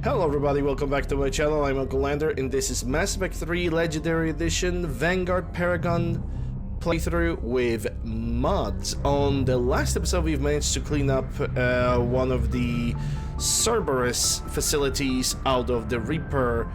Hello everybody, welcome back to my channel. I'm Uncle Lander and this is Mass Effect 3 Legendary Edition Vanguard Paragon playthrough with mods. On the last episode we've managed to clean up one of the Cerberus facilities out of the Reaper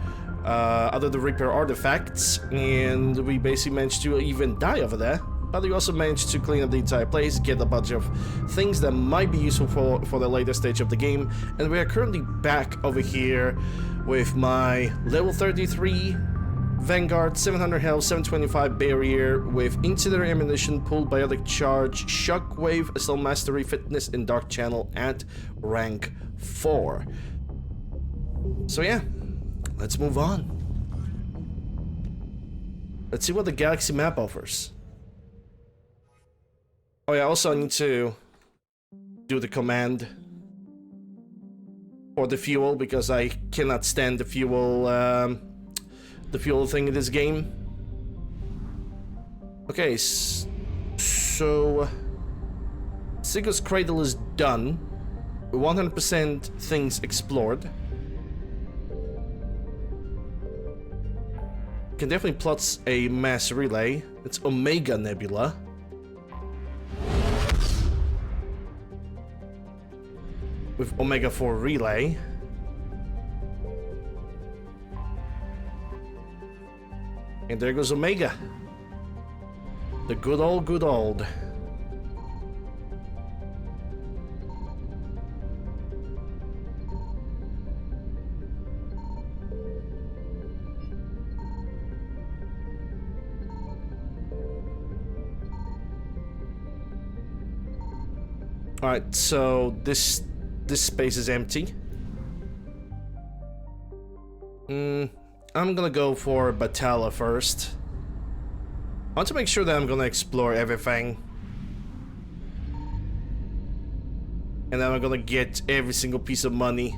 artifacts, and we basically managed to even die over there. But we also managed to clean up the entire place, get a bunch of things that might be useful for the later stage of the game, and we are currently back over here with my level 33 Vanguard, 700 health, 725 barrier, with incendiary ammunition, pulled biotic charge, shockwave, assault mastery, fitness, and dark channel at rank 4. So yeah, let's move on. Let's see what the galaxy map offers. Oh yeah, also I need to do the command for the fuel because I cannot stand the fuel thing in this game. Okay, so Sigurd's Cradle is done. 100% things explored. Can definitely plot a mass relay. It's Omega Nebula. With Omega 4 relay. And there goes Omega. The good old. Alright, so this space is empty. I'm gonna go for Batala first. I want to make sure that I'm gonna explore everything. And then I'm gonna get every single piece of money.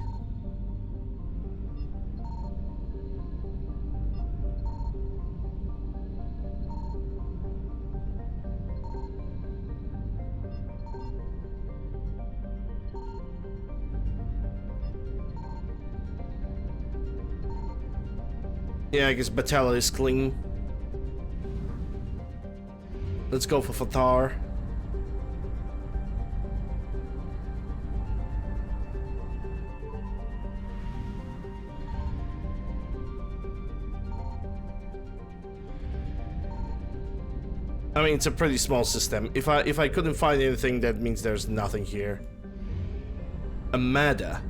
Yeah, I guess Batala is clean. Let's go for Fatar. I mean, it's a pretty small system. If I couldn't find anything, that means there's nothing here. Amada.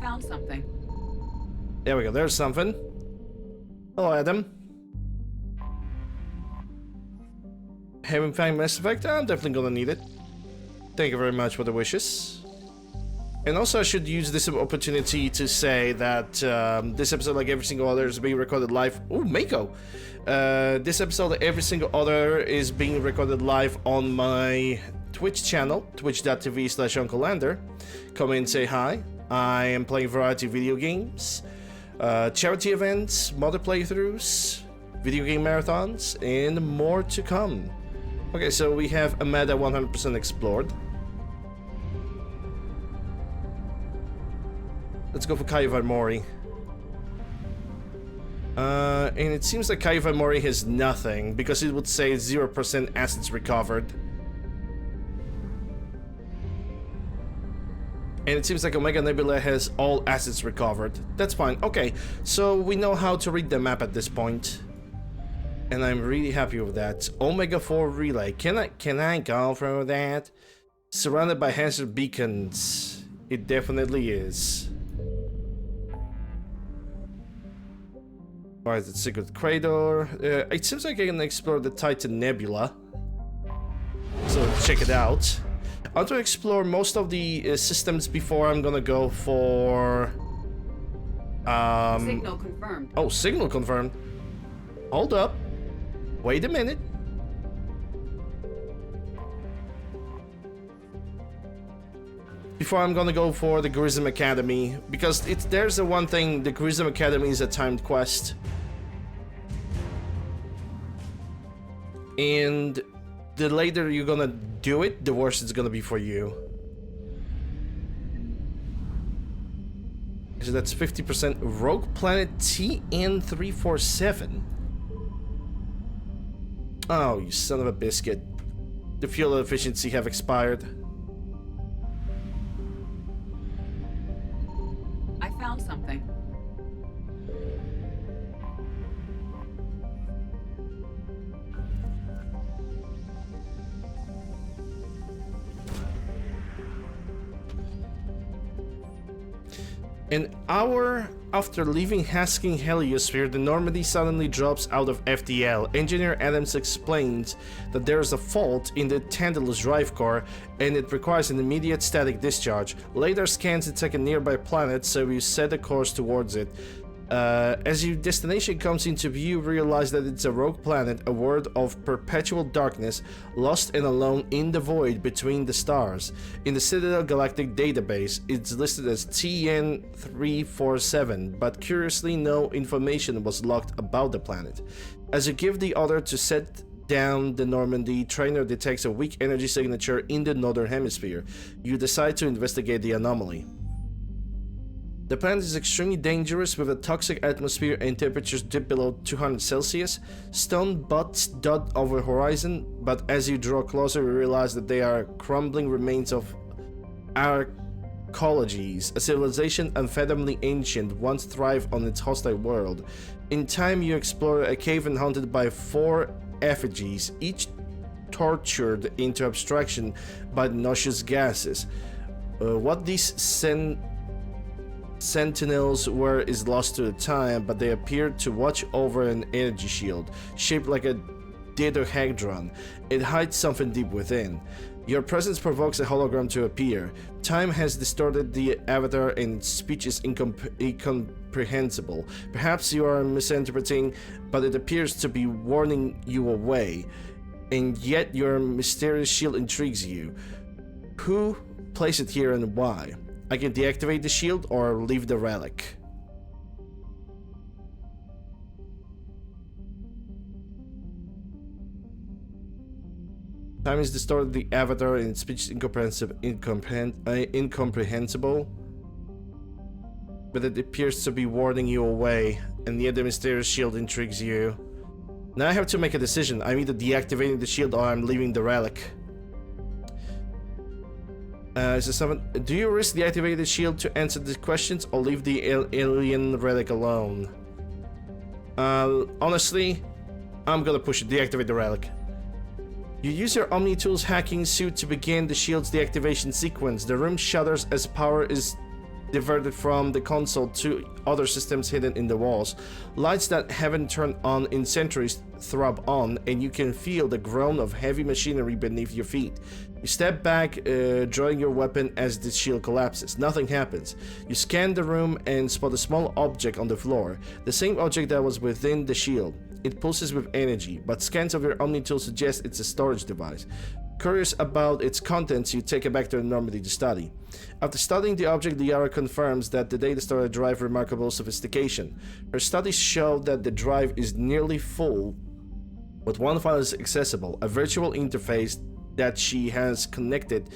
Found something. There we go, there's something. Hello, Adam. Haven't found Mass Effect? I'm definitely gonna need it. Thank you very much for the wishes. And also I should use this opportunity to say that this episode, like every single other, is being recorded live. Ooh, Mako! This episode, like every single other, is being recorded live on my Twitch channel, twitch.tv/UncleLander. Come in and say hi. I am playing a variety of video games, charity events, modder playthroughs, video game marathons, and more to come. Okay, so we have Amada 100% explored. Let's go for Kaiva Mori. And it seems like Kaiva Mori has nothing, because it would say 0% assets recovered. And it seems like Omega Nebula has all assets recovered. That's fine. Okay, so we know how to read the map at this point. And I'm really happy with that. Omega 4 relay. Can I go through that? Surrounded by hazard beacons. It definitely is. Alright, the Secret Cradle. It seems like I can explore the Titan Nebula. So let's check it out. I want to explore most of the systems before I'm gonna go for... Signal confirmed. Oh, signal confirmed. Hold up. Wait a minute. before I'm gonna go for the Grism Academy, because there's the one thing, the Grism Academy is a timed quest. And the later you're gonna do it, the worse it's gonna be for you. So that's 50%. Rogue Planet TN347. Oh, you son of a biscuit. The fuel efficiency have expired. I found something. An hour after leaving Hasking Heliosphere, the Normandy suddenly drops out of FTL. Engineer Adams explains that there is a fault in the Tantalus drive core and it requires an immediate static discharge. Later scans detect a nearby planet, so you set a course towards it. As your destination comes into view, realize that it's a rogue planet, a world of perpetual darkness, lost and alone in the void between the stars. In the Citadel Galactic database, it's listed as TN347, but curiously no information was logged about the planet. As you give the order to set down the Normandy, Trainer detects a weak energy signature in the northern hemisphere. You decide to investigate the anomaly. The planet is extremely dangerous with a toxic atmosphere and temperatures dip below 200 Celsius. Stone buttes dot over horizon, but as you draw closer you realize that they are crumbling remains of arcologies, a civilization unfathomably ancient, once thrived on its hostile world. In time you explore a cave haunted by 4 effigies, each tortured into abstraction by noxious gases. What these sentinels were is lost to the time, but they appear to watch over an energy shield, shaped like a dodecahedron. It hides something deep within. Your presence provokes a hologram to appear. Time has distorted the avatar and its speech is incomprehensible. Perhaps you are misinterpreting, but it appears to be warning you away. And yet your mysterious shield intrigues you. Who placed it here and why? I can deactivate the shield or leave the relic. Time is distorted the avatar and its speech is incomprehensible. But it appears to be warning you away, and yet the mysterious shield intrigues you. Now I have to make a decision. I'm either deactivating the shield or I'm leaving the relic. Do you risk deactivating the shield to answer the questions or leave the alien relic alone? Honestly, I'm gonna push it, deactivate the relic. You use your Omni-Tools hacking suit to begin the shield's deactivation sequence. The room shudders as power is diverted from the console to other systems hidden in the walls. Lights that haven't turned on in centuries throb on, and you can feel the groan of heavy machinery beneath your feet. You step back, drawing your weapon as the shield collapses. Nothing happens. You scan the room and spot a small object on the floor, the same object that was within the shield. It pulses with energy, but scans of your Omni-Tool suggest it's a storage device. Curious about its contents, you take it back to the Normandy to study. After studying the object, Liara confirms that the data storage drive remarkable sophistication. Her studies show that the drive is nearly full, but one file is accessible, a virtual interface that she has connected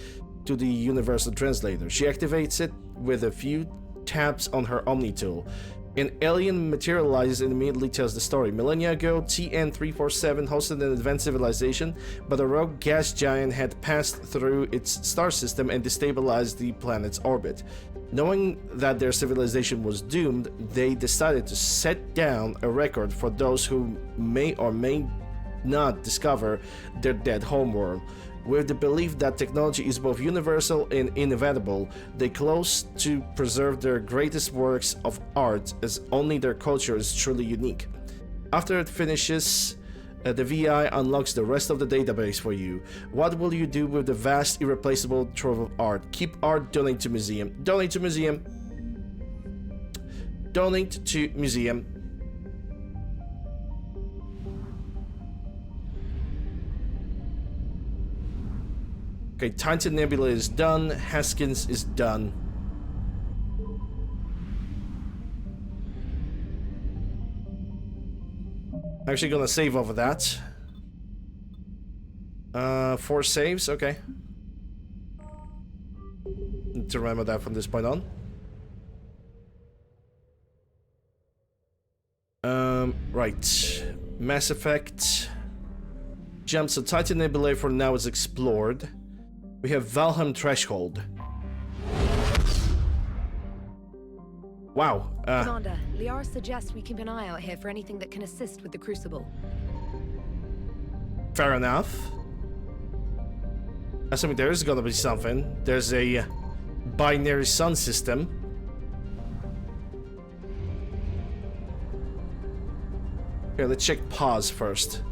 to the Universal Translator. She activates it with a few taps on her Omni-Tool. An alien materializes and immediately tells the story. Millennia ago, TN347 hosted an advanced civilization, but a rogue gas giant had passed through its star system and destabilized the planet's orbit. Knowing that their civilization was doomed, they decided to set down a record for those who may or may not discover their dead homeworld. With the belief that technology is both universal and inevitable, they close to preserve their greatest works of art as only their culture is truly unique. After it finishes, the VI unlocks the rest of the database for you. What will you do with the vast, irreplaceable trove of art? Keep art, donate to museum. Donate to museum. Donate to museum. Okay, Titan Nebula is done. Haskins is done. Actually gonna save over that. 4 saves, okay. Need to remember that from this point on. Right. Mass Effect. Jump, so Titan Nebula for now is explored. We have Valheim Threshold. Wow. Commander, Liara suggests we keep an eye out here for anything that can assist with the Crucible. Fair enough. Assuming there is gonna be something. There's a binary sun system. Okay, let's check pause first.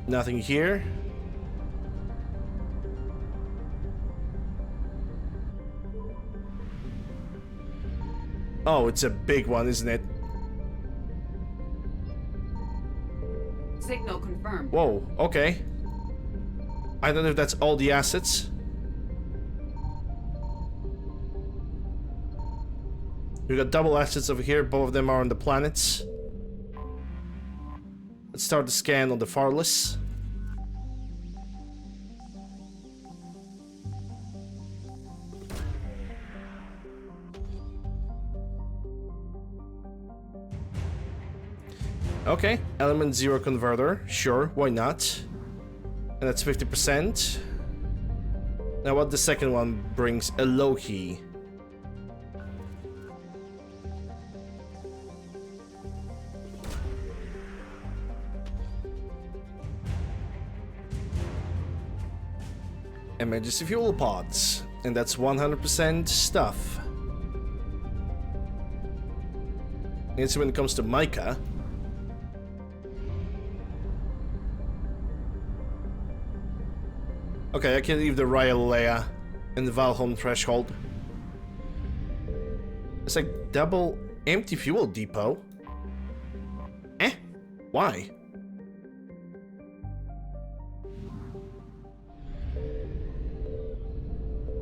Nothing here. Oh, it's a big one, isn't it? Signal confirmed. Whoa, okay. I don't know if that's all the assets. We got double assets over here, both of them are on the planets. Let's start the scan on the Farless. Okay, element 0 converter, sure, why not? And that's 50%. Now what the second one brings, a low key. Emergency fuel pods, and that's 100% stuff. And so when it comes to Micah, okay, I can leave the Rhyolea and the Valheim Threshold. It's like double empty fuel depot. Eh? Why?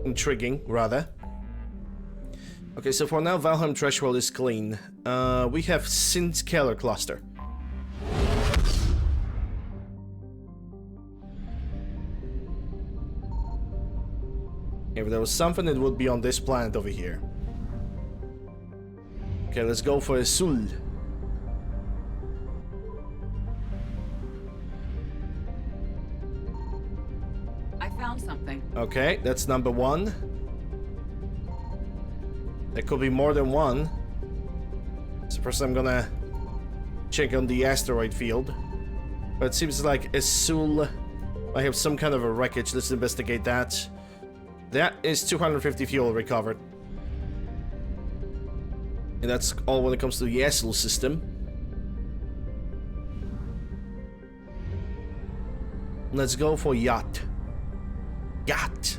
Intriguing, rather. Okay, so for now, Valheim Threshold is clean. We have Synth Scalar Cluster. If there was something, it would be on this planet over here. Okay, let's go for a Sul. I found something. Okay, that's number 1. There could be more than one. So first I'm gonna check on the asteroid field. But it seems like Azul might have some kind of a wreckage. Let's investigate that. That is 250 fuel recovered. And that's all when it comes to the Azul system. Let's go for Yacht. Yacht!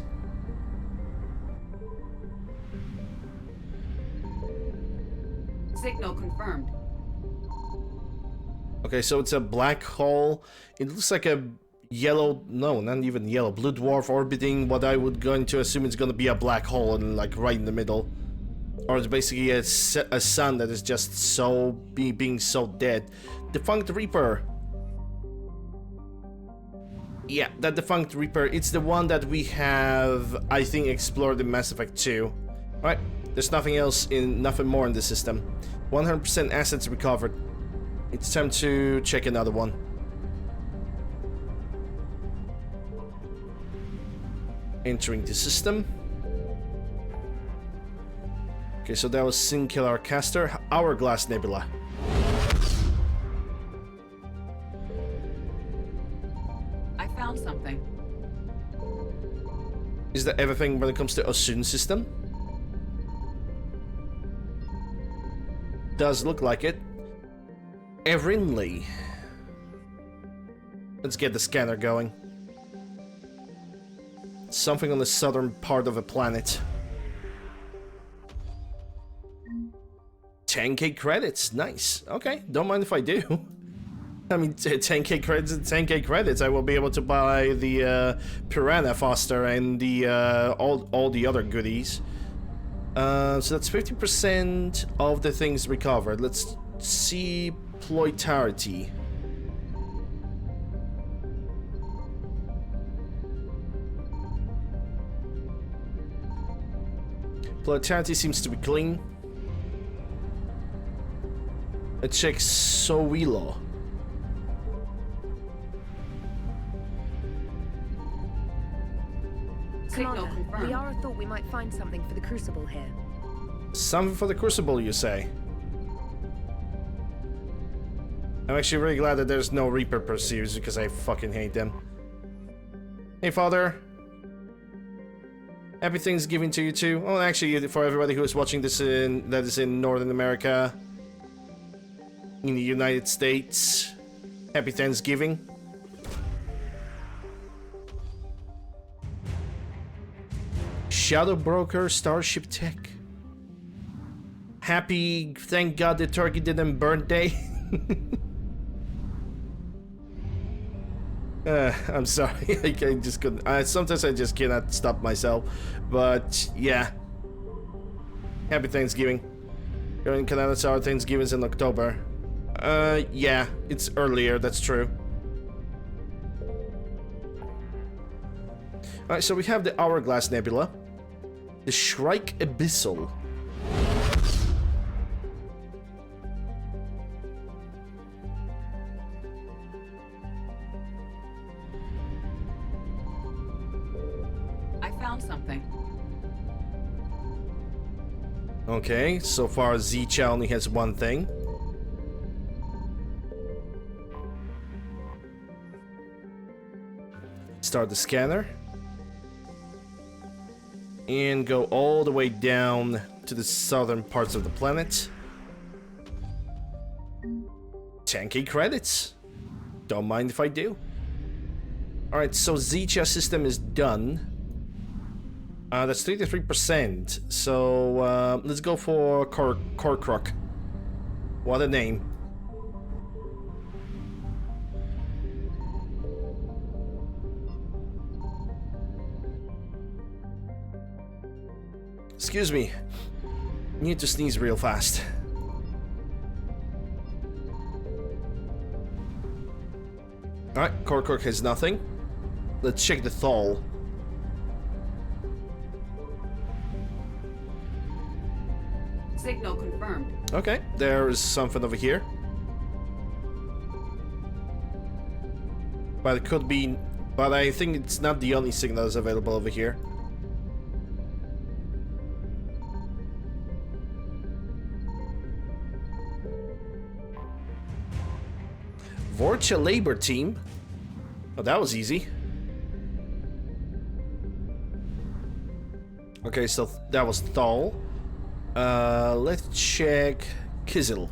Signal confirmed. Okay, so it's a black hole. It looks like a yellow, no, not even yellow, blue dwarf orbiting what I would going to assume it's gonna be a black hole and like right in the middle. Or it's basically a sun that is just so being so dead. Defunct Reaper. Yeah, that Defunct Reaper, it's the one that we have, I think, explored in Mass Effect 2. Alright, there's nothing else nothing more in the system. 100% assets recovered. It's time to check another one. Entering the system. Okay, so that was Singular Caster, Hourglass Nebula. I found something. Is that everything when it comes to Osun system? Does look like it. Erinley. Let's get the scanner going. Something on the southern part of a planet. 10k credits. Nice. Okay, don't mind if I do. I mean, 10k credits and 10k credits. I will be able to buy the Piranha Foster and the all the other goodies. So that's 50% of the things recovered. Let's see ploitarity. Ploitarity seems to be clean. Let's check Sowilo. Signal Commander, confirmed. Liara thought we might find something for the Crucible here. Something for the Crucible, you say? I'm actually really glad that there's no Reaper pursuits because I fucking hate them. Hey, Father. Happy Thanksgiving to you too. Oh, actually, for everybody who is watching this that is in Northern America, in the United States, happy Thanksgiving. Shadow Broker, Starship Tech. Happy, thank God the turkey didn't burn day. I'm sorry, I just couldn't. Sometimes I just cannot stop myself. But yeah, happy Thanksgiving. Here in Canada, our Thanksgiving's in October. Yeah, it's earlier. That's true. All right, so we have the Hourglass Nebula, the Shrike Abyssal. Found something. Okay, so far Zicha only has one thing. Start the scanner. And go all the way down to the southern parts of the planet. 10k credits. Don't mind if I do. Alright, so Zicha system is done. That's 33%. So let's go for Korkruk. What a name. Excuse me. Need to sneeze real fast. Alright, Korkruk has nothing. Let's check the Thal. Signal confirmed. Okay, there is something over here. But it could be... But I think it's not the only signal that's available over here. Vorcha Labor Team. Oh, that was easy. Okay, so that was Thal. Let's check Kizil.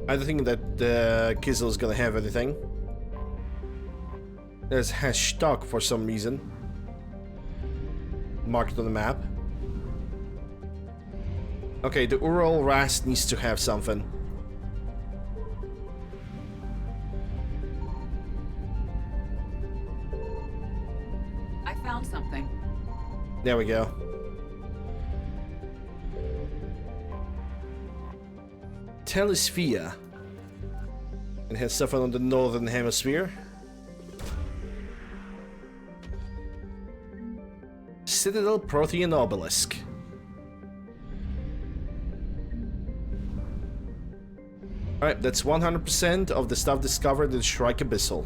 I don't think that Kizil is gonna have anything. There's #stock for some reason. Marked on the map. Okay, the Ural Rast needs to have something. I found something. There we go. Telesphere. It has something on the northern hemisphere. Citadel Protean Obelisk. Alright, that's 100% of the stuff discovered in Shrike Abyssal.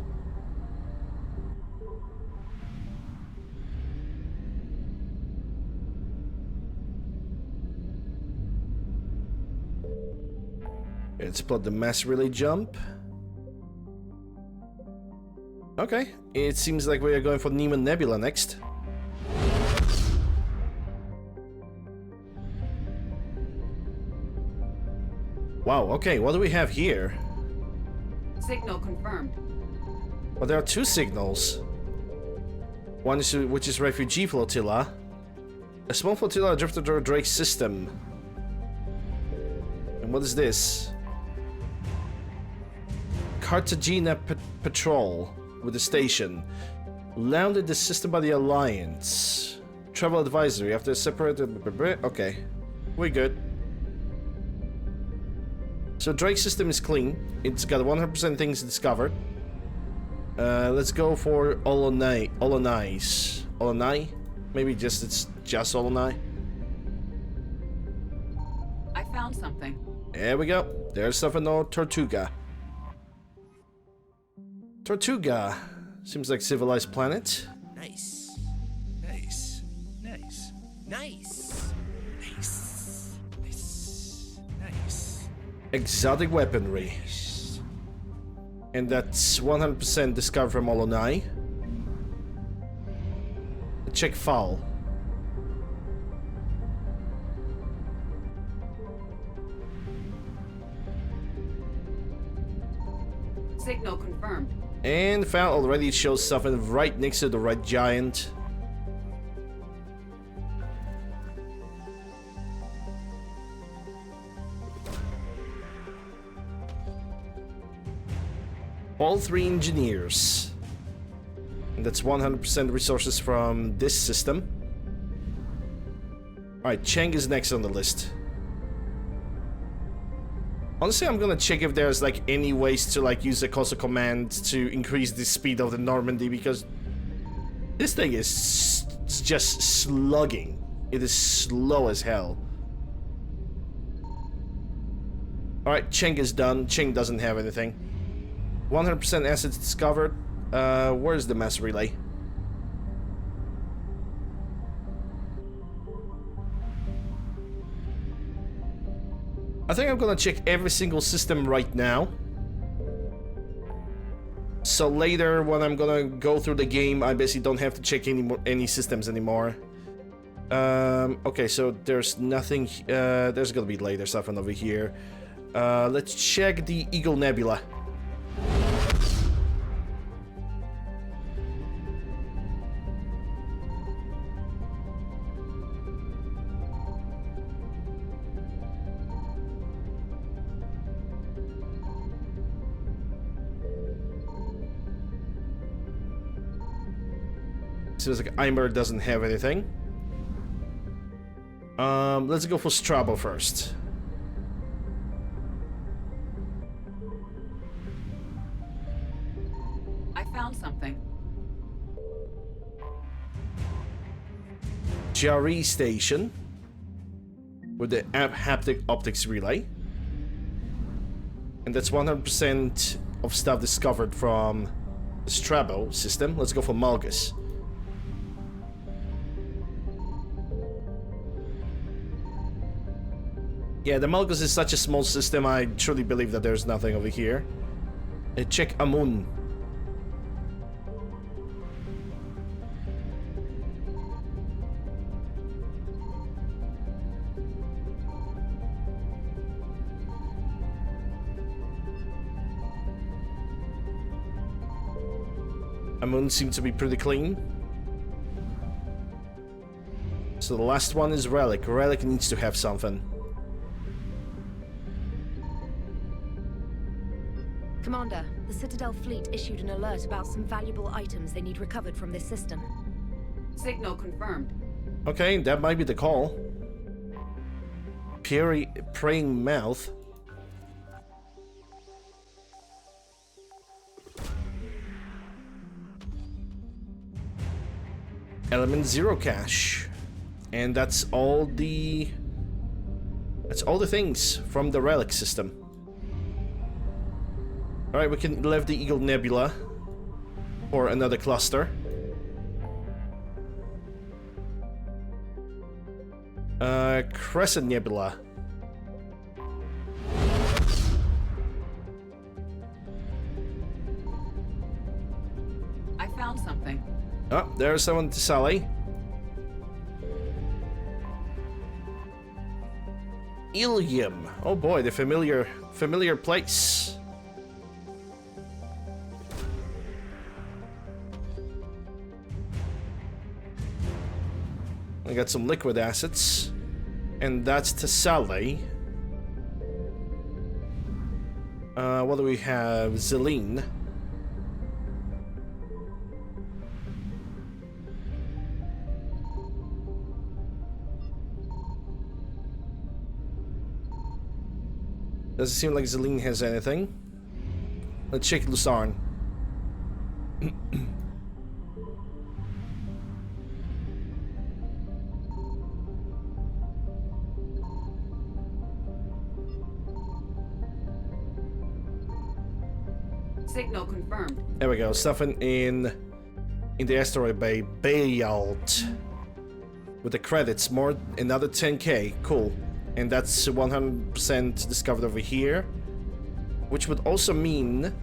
Let's plot the mass relay jump. Okay, it seems like we are going for Neiman Nebula next. Wow, okay, what do we have here? Signal confirmed. Well, there are two signals. One is which is refugee flotilla. A small flotilla drifted through Drake's system. And what is this? Cartagena patrol with the station. Landed the system by the Alliance. Travel advisory after separated. Okay, we're good. So Drake's system is clean. It's got 100% things discovered. Let's go for Olonai. Olonai? Maybe it's just Olonai. I found something. There we go. There's something on Tortuga. Tortuga. Seems like civilized planet. Nice. Nice. Nice. Nice. Nice. Nice. Nice. Exotic weaponry. And that's 100% discovered from Olonai. Check file. Signal confirmed. And file already shows something right next to the red giant. All three engineers. And that's 100% resources from this system. Alright, Cheng is next on the list. Honestly, I'm gonna check if there's like any ways to like use the console command to increase the speed of the Normandy, because this thing is just slugging. It is slow as hell. Alright, Cheng is done. Cheng doesn't have anything. 100% assets discovered. Where's the mass relay? I think I'm gonna check every single system right now. So later, when I'm gonna go through the game, I basically don't have to check any systems anymore. Okay, so there's nothing. There's gonna be later stuff over here. Let's check the Eagle Nebula. Seems like Eimer doesn't have anything. Let's go for Strabo first. I found something. Jari Station with the haptic optics relay. And that's 100% of stuff discovered from the Strabo system. Let's go for Malgus. Yeah, the Malgus is such a small system, I truly believe that there's nothing over here. Check Amun. Amun seems to be pretty clean. So the last one is Relic. Relic needs to have something. Commander, the Citadel fleet issued an alert about some valuable items they need recovered from this system. Signal confirmed. Okay, that might be the call. Praying Mouth. Element 0 cache. And that's all the things from the Relic system. Alright, we can leave the Eagle Nebula for another cluster. Crescent Nebula. I found something. Oh, there's someone to Sally. Ilium. Oh boy, the familiar place. I got some liquid assets, and that's Tessale. What do we have? Zelene. Doesn't seem like Zelene has anything. Let's check Lucerne. Signal confirmed. There we go. Stuffing in the asteroid bay. Bayalt. With the credits, more another 10k. Cool. And that's 100% discovered over here. Which would also mean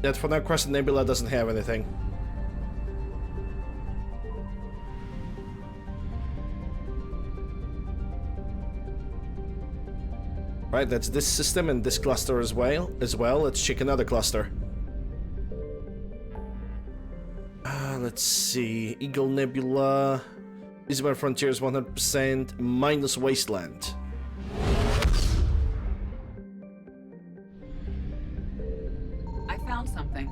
that for now Crescent Nebula doesn't have anything. Right, that's this system and this cluster as well. Let's check another cluster. Let's see. Eagle Nebula. Isabel Frontiers 100% minus Wasteland. I found something.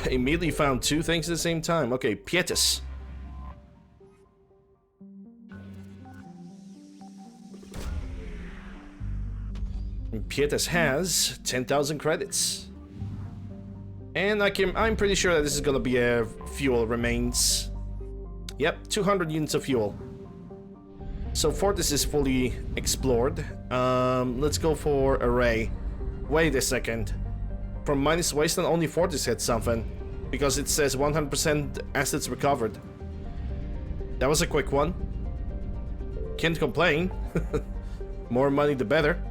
Immediately found two things at the same time. Okay, Pietis. Pietis has 10,000 credits. And I'm pretty sure that this is gonna be a fuel remains. Yep, 200 units of fuel. So Fortis is fully explored. Let's go for Array. Wait a second. From minus Wasteland, only Fortis had something. Because it says 100% assets recovered. That was a quick one. Can't complain. More money the better.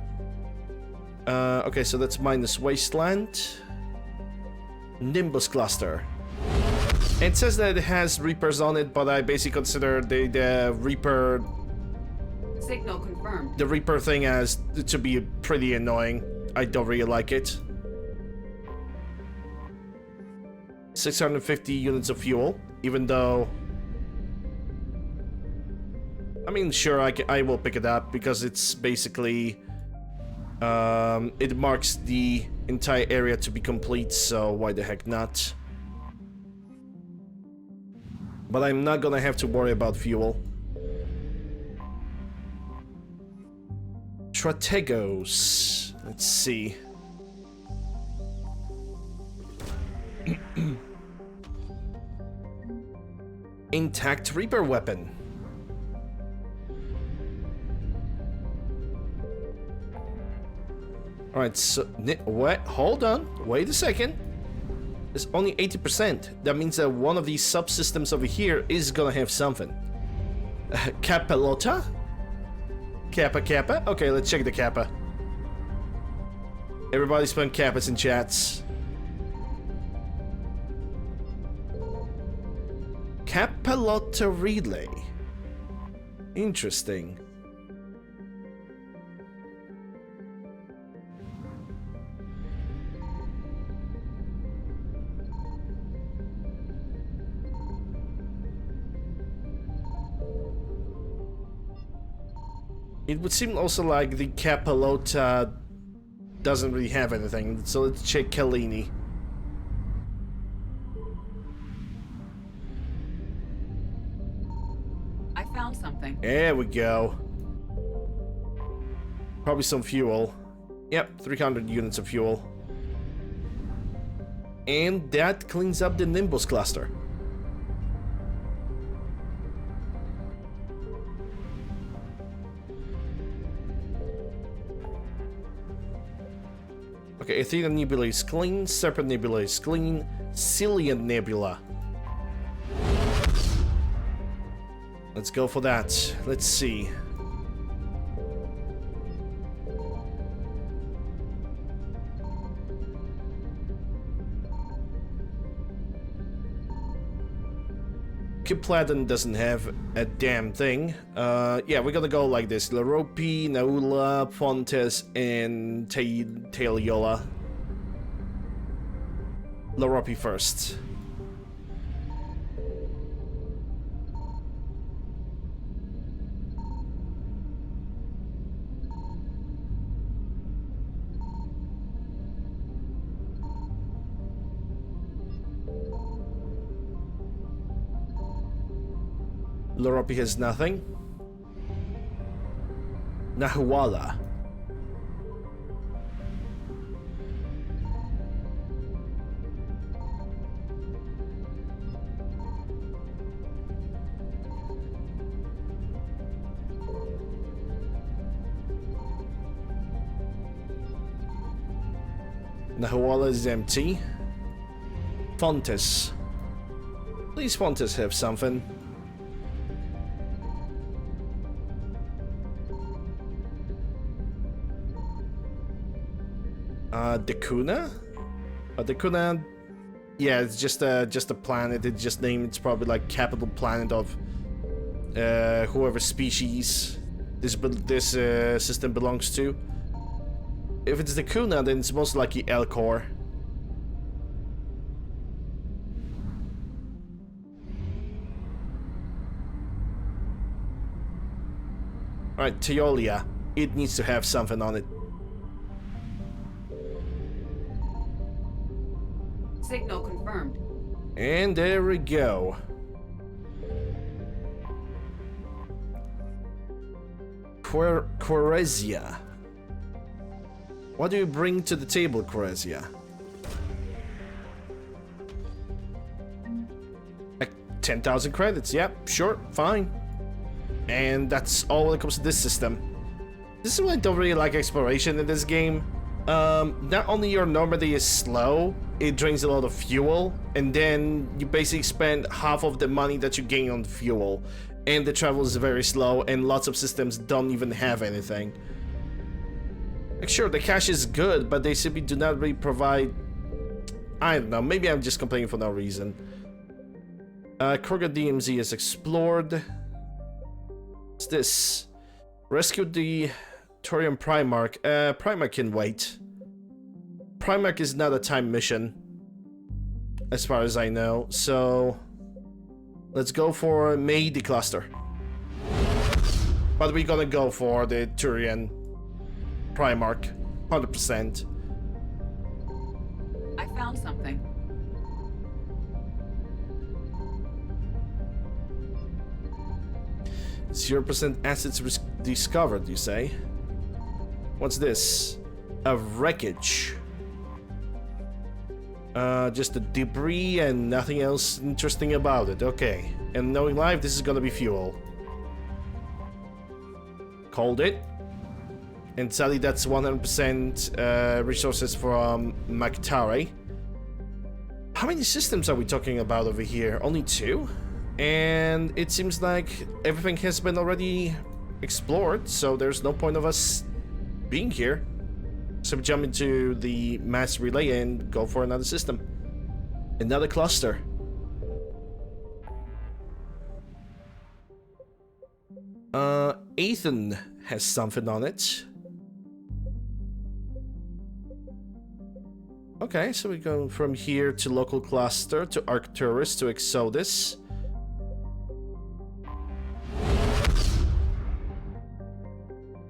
Okay, so that's minus Wasteland. Nimbus Cluster. It says that it has Reapers on it, but I basically consider the Reaper... Signal confirmed. The Reaper thing as to be pretty annoying. I don't really like it. 650 units of fuel, even though... I mean, sure, I will pick it up, because it's basically... it marks the entire area to be complete, so why the heck not? But I'm not gonna have to worry about fuel. Strategos. Let's see. Intact Reaper weapon. Alright, so... Wait, hold on. Wait a second. It's only 80%. That means that one of these subsystems over here is gonna have something. Capelota? Kappa? Okay, let's check the Kappa. Everybody's putting Kappas in chats. Capelota Relay. Interesting. It would seem also like the Capelota doesn't really have anything, so let's check Kalini. I found something. There we go. Probably some fuel. Yep, 300 units of fuel. And that cleans up the Nimbus cluster. Okay, Athena Nebula is clean, Serpent Nebula is clean, Cillian Nebula. Let's go for that. Let's see. Kipladon doesn't have a damn thing. Yeah, we're gonna go like this. Laropi, Naula, Fontes, and Tailiola. Laropi first. Laropi has nothing. Nahuala. Nahuala is empty. Fontes. Please, Fontes, have something. Dakuna? Dakuna, yeah, it's just a planet. It's just named. It's probably like capital planet of whoever species this system belongs to. If it's Dakuna, then it's most likely Elcor. Alright, Teolia. It needs to have something on it. Signal confirmed. And there we go. Quaresia. What do you bring to the table, Quaresia? 10,000 credits. Yep, sure, fine. And that's all when it comes to this system. This is why I don't really like exploration in this game. Not only your normality is slow, it drains a lot of fuel, and then you basically spend half of the money that you gain on fuel, and the travel is very slow, and lots of systems don't even have anything. Like, sure, the cache is good, but they simply do not really provide... I don't know, maybe I'm just complaining for no reason. Kroga DMZ is explored. What's this? Rescue the Torium Primarch. Primarch can wait. Primarch is not a time mission, as far as I know, so let's go for May the cluster. But we're gonna go for the Turian Primarch, 100%. I found something. %0 assets discovered, you say? What's this? A wreckage. Just the debris and nothing else interesting about it. Okay. And knowing life, this is gonna be fuel. Called it. And sadly, that's 100% resources from Maktare. How many systems are we talking about over here? Only 2? And it seems like everything has been already explored, so there's no point of us being here. So we jump into the mass relay and go for another system. Another cluster. Ethan has something on it. Okay, so we go from here to local cluster, to Arcturus, to Exodus.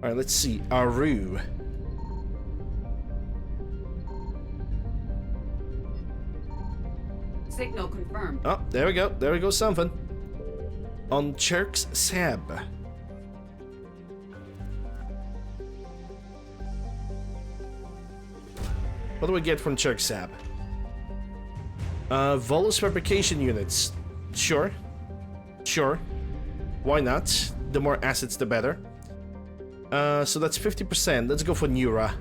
Alright, let's see. Aru. Signal confirmed. Oh, there we go. There we go, something. On Cherk's Sab. What do we get from Cherk's Sab? Volus fabrication units. Sure. Sure. Why not? The more assets, the better. So that's 50%. Let's go for Nura.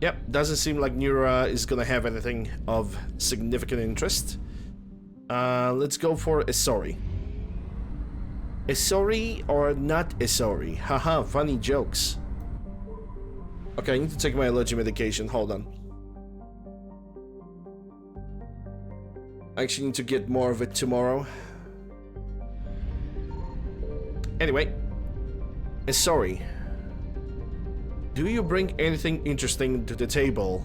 Yep, doesn't seem like Nura is gonna have anything of significant interest. Let's go for Isori. Isori or not Isori? Haha, funny jokes. Okay, I need to take my allergy medication. Hold on. I actually need to get more of it tomorrow. Anyway, Isori. Do you bring anything interesting to the table?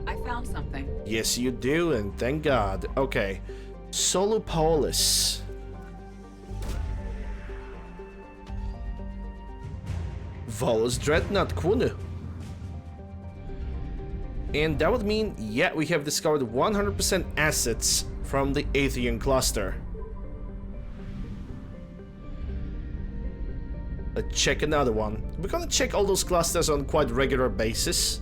I found something. Yes, you do, and thank God. Okay. Solupolis. Volus Dreadnought Kwunu. And that would mean, yeah, we have discovered 100% assets from the Athean cluster. Let's check another one. We're gonna check all those clusters on quite regular basis.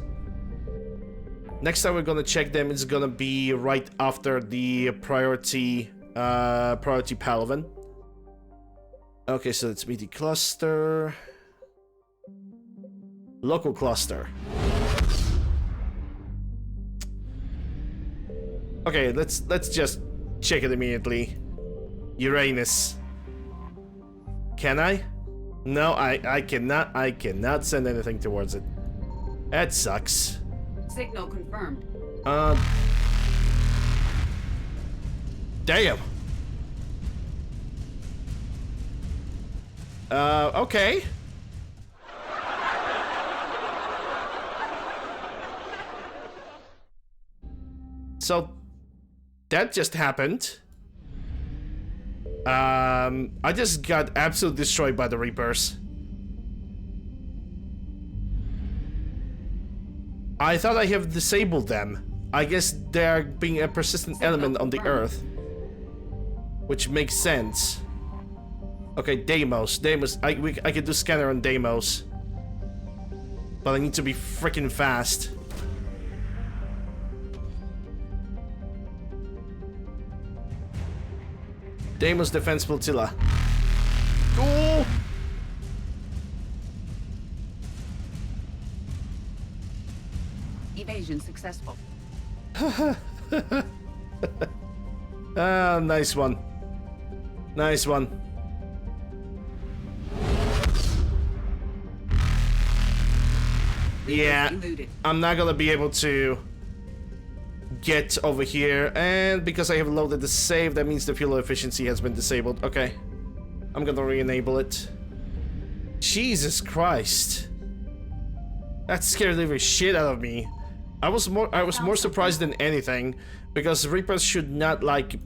Next time we're gonna check them, it's gonna be right after the priority Palaven. Okay, so let's meet the cluster. Local cluster. Okay, let's just check it immediately. Uranus. Can I? No, I cannot send anything towards it. That sucks. Signal confirmed. Damn. Okay. So, that just happened. I just got absolutely destroyed by the Reapers. I thought I have disabled them. I guess they're being a persistent element on the Earth. Which makes sense. Okay, Deimos. I can do scanner on Deimos. But I need to be freaking fast. Deimos Defense Flotilla. Oh! Evasion successful. Ah, nice one. Nice one. Yeah, I'm not gonna be able to get over here, and because I have loaded the save, that means the fuel efficiency has been disabled. Okay, I'm gonna re-enable it. Jesus Christ, that scared the living shit out of me. I was more surprised than anything, because Reapers should not like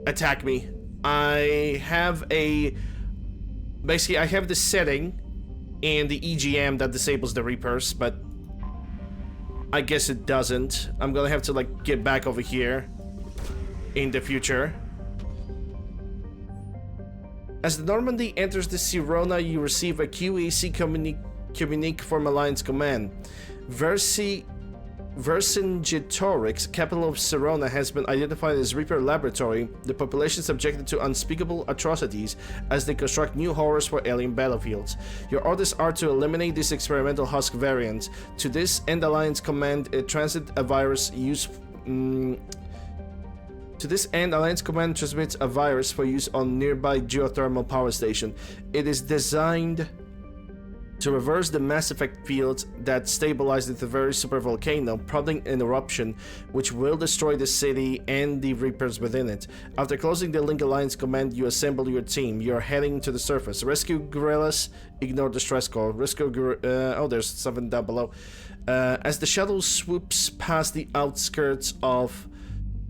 attack me. I have basically I have the setting in the EGM that disables the Reapers, but I guess it doesn't. I'm gonna have to like get back over here in the future. As the Normandy enters the Sirona, you receive a QAC communique from Alliance Command. Vercingetorix, capital of Sirona, has been identified as Reaper Laboratory. The population is subjected to unspeakable atrocities as they construct new horrors for alien battlefields. Your orders are to eliminate this experimental husk variant. To this end, Alliance Command transmits a virus for use on nearby geothermal power station. It is designed to reverse the Mass Effect fields that stabilize the very supervolcano, prompting an eruption which will destroy the city and the Reapers within it. After closing the Link Alliance Command, you assemble your team. You're heading to the surface. Rescue guerrillas, ignore the stress call. Oh, there's something down below. As the shuttle swoops past the outskirts of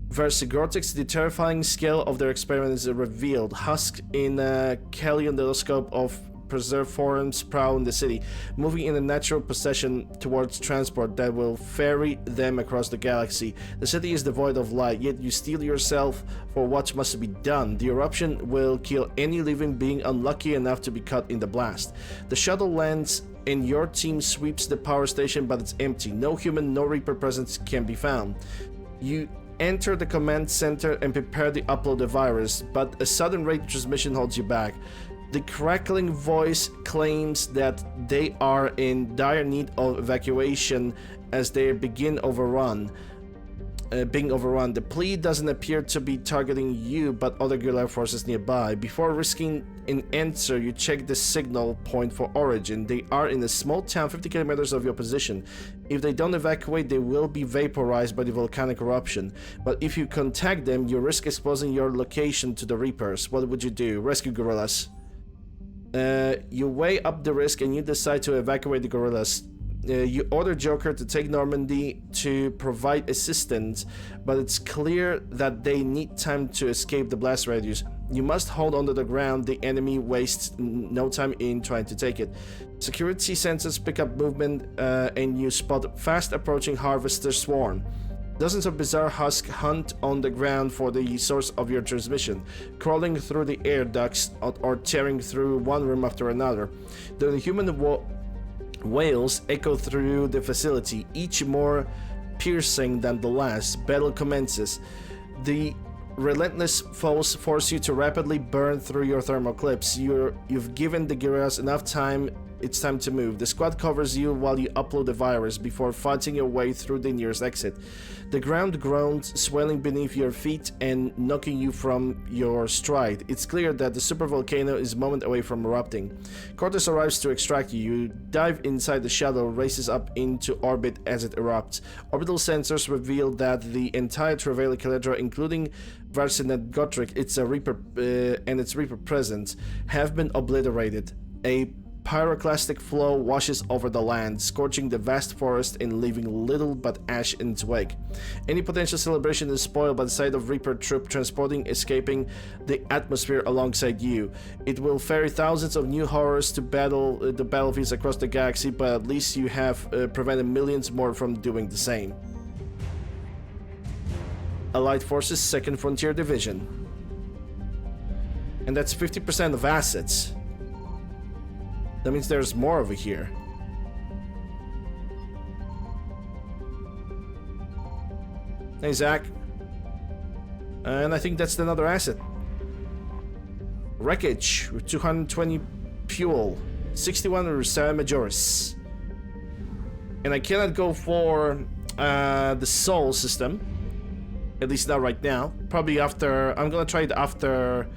Vercingetorix, the terrifying scale of their experiment is revealed. Husk in a kaleidoscope of preserved forms prowl in the city, moving in a natural procession towards transport that will ferry them across the galaxy. The city is devoid of light, yet you steel yourself for what must be done. The eruption will kill any living being unlucky enough to be caught in the blast. The shuttle lands and your team sweeps the power station, but it's empty. No human, no Reaper presence can be found. You enter the command center and prepare to upload the virus, but a sudden radio transmission holds you back. The crackling voice claims that they are in dire need of evacuation as they begin overrun. being overrun. The plea doesn't appear to be targeting you, but other guerrilla forces nearby. Before risking an answer, you check the signal point for origin. They are in a small town 50 kilometers of your position. If they don't evacuate, they will be vaporized by the volcanic eruption. But if you contact them, you risk exposing your location to the Reapers. What would you do? Rescue guerrillas. You weigh up the risk and you decide to evacuate the guerrillas. You order Joker to take Normandy to provide assistance, but it's clear that they need time to escape the blast radius. You must hold onto the ground. The enemy wastes no time in trying to take it. Security sensors pick up movement and you spot fast approaching Harvester Swarm. Dozens of bizarre husks hunt on the ground for the source of your transmission, crawling through the air ducts or tearing through one room after another. The human wails echo through the facility, each more piercing than the last. Battle commences. The relentless foes force you to rapidly burn through your thermal clips. You've given the guerrillas enough time. It's time to move. The squad covers you while you upload the virus before fighting your way through the nearest exit. The ground groans, swelling beneath your feet and knocking you from your stride. It's clear that the supervolcano is a moment away from erupting. Cortez arrives to extract you. You dive inside the shuttle, races up into orbit as it erupts. Orbital sensors reveal that the entire Travail Caledra, including Varsinet Gotrek, its Reaper and its Reaper presence, have been obliterated. A pyroclastic flow washes over the land, scorching the vast forest and leaving little but ash in its wake. Any potential celebration is spoiled by the sight of Reaper troop escaping the atmosphere alongside you. It will ferry thousands of new horrors to battle the battlefields across the galaxy, but at least you have prevented millions more from doing the same. Allied Forces 2nd Frontier Division. And that's 50% of assets. That means there's more over here. Hey, Zach. And I think that's another asset. Wreckage with 220 fuel. 61 Rusara Majoris. And I cannot go for the Soul system. At least not right now. Probably after... I'm gonna try it after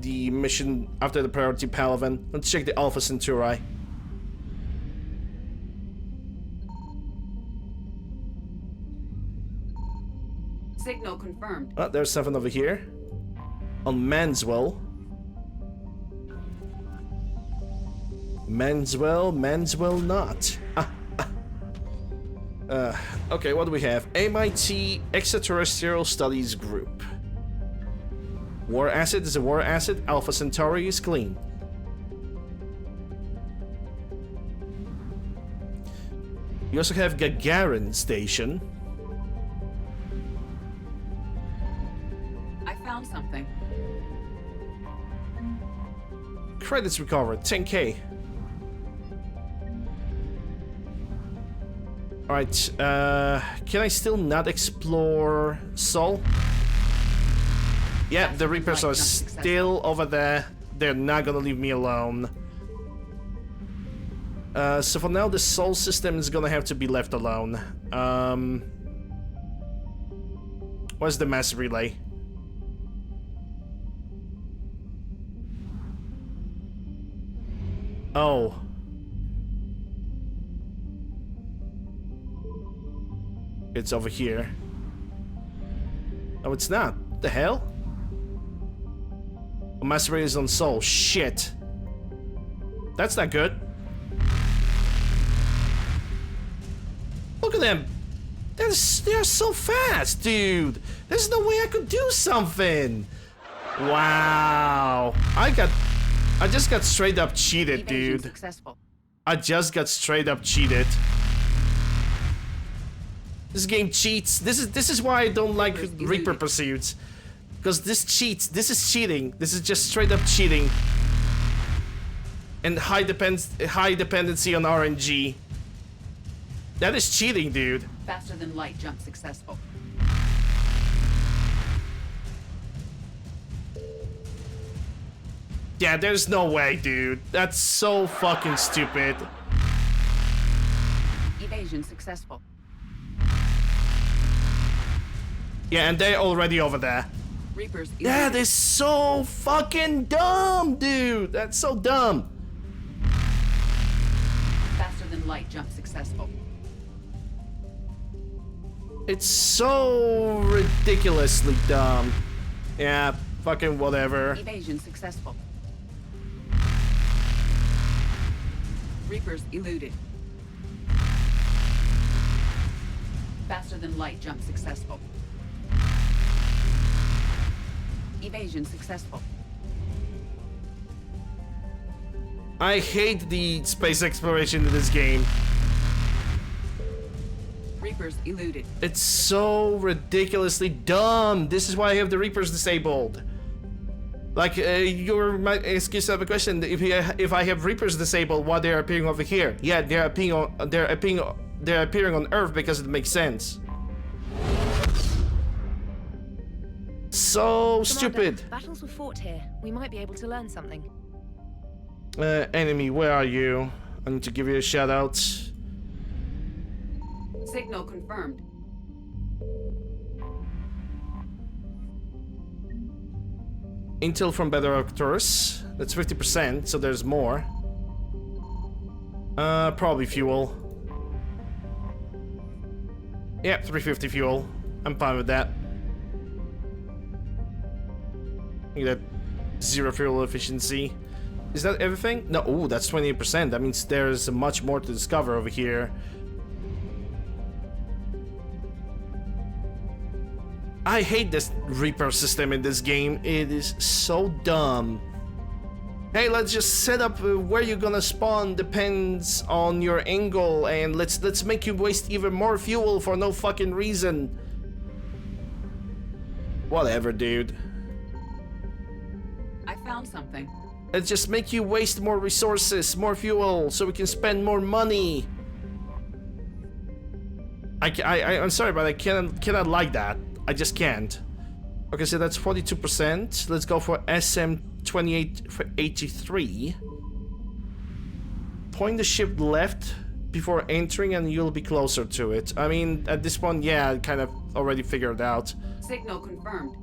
the mission, after the priority Palaven. Let's check the Alpha Centauri. Signal confirmed. Oh, there's 7 over here. On Manswell. Manswell not. Okay, what do we have? MIT Extraterrestrial Studies Group. War Asset is a war asset. Alpha Centauri is clean. You also have Gagarin Station. I found something. Credits recovered, 10k. Alright, can I still not explore Sol? Yeah, the Reapers are still over there. They're not gonna leave me alone. So for now, the Sol system is gonna have to be left alone. Where's the mass relay? Oh. It's over here. Oh, it's not. What the hell? Oh, mass relay is on Sol. Shit. That's not good. Look at them. They're so fast, dude. There's no way I could do something. Wow. I just got straight up cheated, Evasion dude. Successful. I just got straight up cheated. This game cheats. This is why I don't like Reaper pursuits. Because this cheats. This is cheating. This is just straight up cheating. And high dependency on RNG. That is cheating, dude. Faster than light jump successful. Yeah, there's no way, dude. That's so fucking stupid. Evasion successful. Yeah, and they're already over there. Reapers. Yeah, they're so fucking dumb, dude. That's so dumb. Faster than light jump successful. It's so ridiculously dumb. Yeah, fucking whatever. Evasion successful. Reapers eluded. Faster than light jump successful. Evasion successful. I hate the space exploration in this game. Reapers eluded. It's so ridiculously dumb. This is why I have the Reapers disabled. Like, you might ask yourself a question: if I have Reapers disabled, why they're appearing over here? Yeah, they're appearing on Earth because it makes sense. So Commander, stupid. battles were fought here. We might be able to learn something. Enemy, where are you? I need to give you a shout out. Signal confirmed. Intel from Better Actors. That's 50%, so there's more. Probably fuel. Yeah, 350 fuel. I'm fine with that. You get 0 fuel efficiency. Is that everything? No, ooh, that's 28%. That means there's much more to discover over here. I hate this Reaper system in this game. It is so dumb. Hey, let's just set up where you're gonna spawn depends on your angle, and let's make you waste even more fuel for no fucking reason. Whatever, dude. I found something. Let's just make you waste more resources, more fuel, so we can spend more money. I'm sorry, but I cannot like that. I just can't. Okay, so that's 42%. Let's go for SM2883. Point the ship left before entering and you'll be closer to it. I mean, at this point, yeah, I kind of already figured out. Signal confirmed.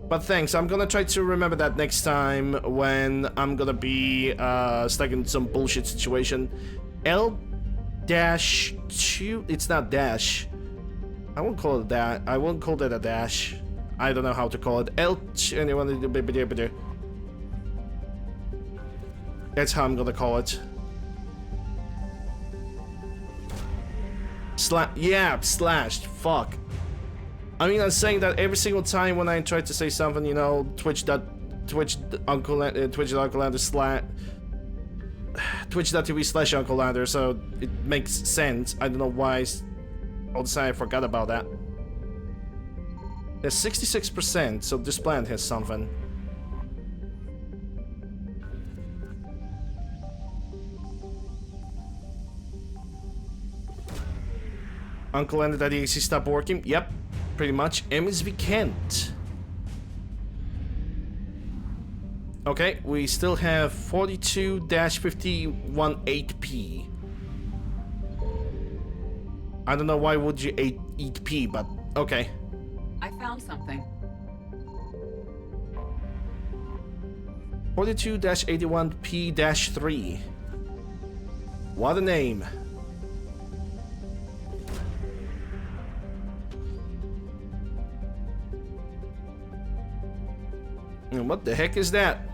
But thanks, I'm gonna try to remember that next time when I'm gonna be stuck in some bullshit situation. L-2, it's not dash. I won't call it that. I won't call that a dash. I don't know how to call it. That's how I'm gonna call it. Yeah, slashed. Fuck. I mean, I'm saying that every single time when I try to say something, you know, twitch.tv/UncleLander, so it makes sense. I don't know why all the time I forgot about that. There's 66%, so this plant has something. UncleLander.exe stopped working? Yep, pretty much. MSV Kent. Okay, we still have 42-51-8P. I don't know why would you eat P, but okay. I found something. 42-81P-3. What a name. And what the heck is that?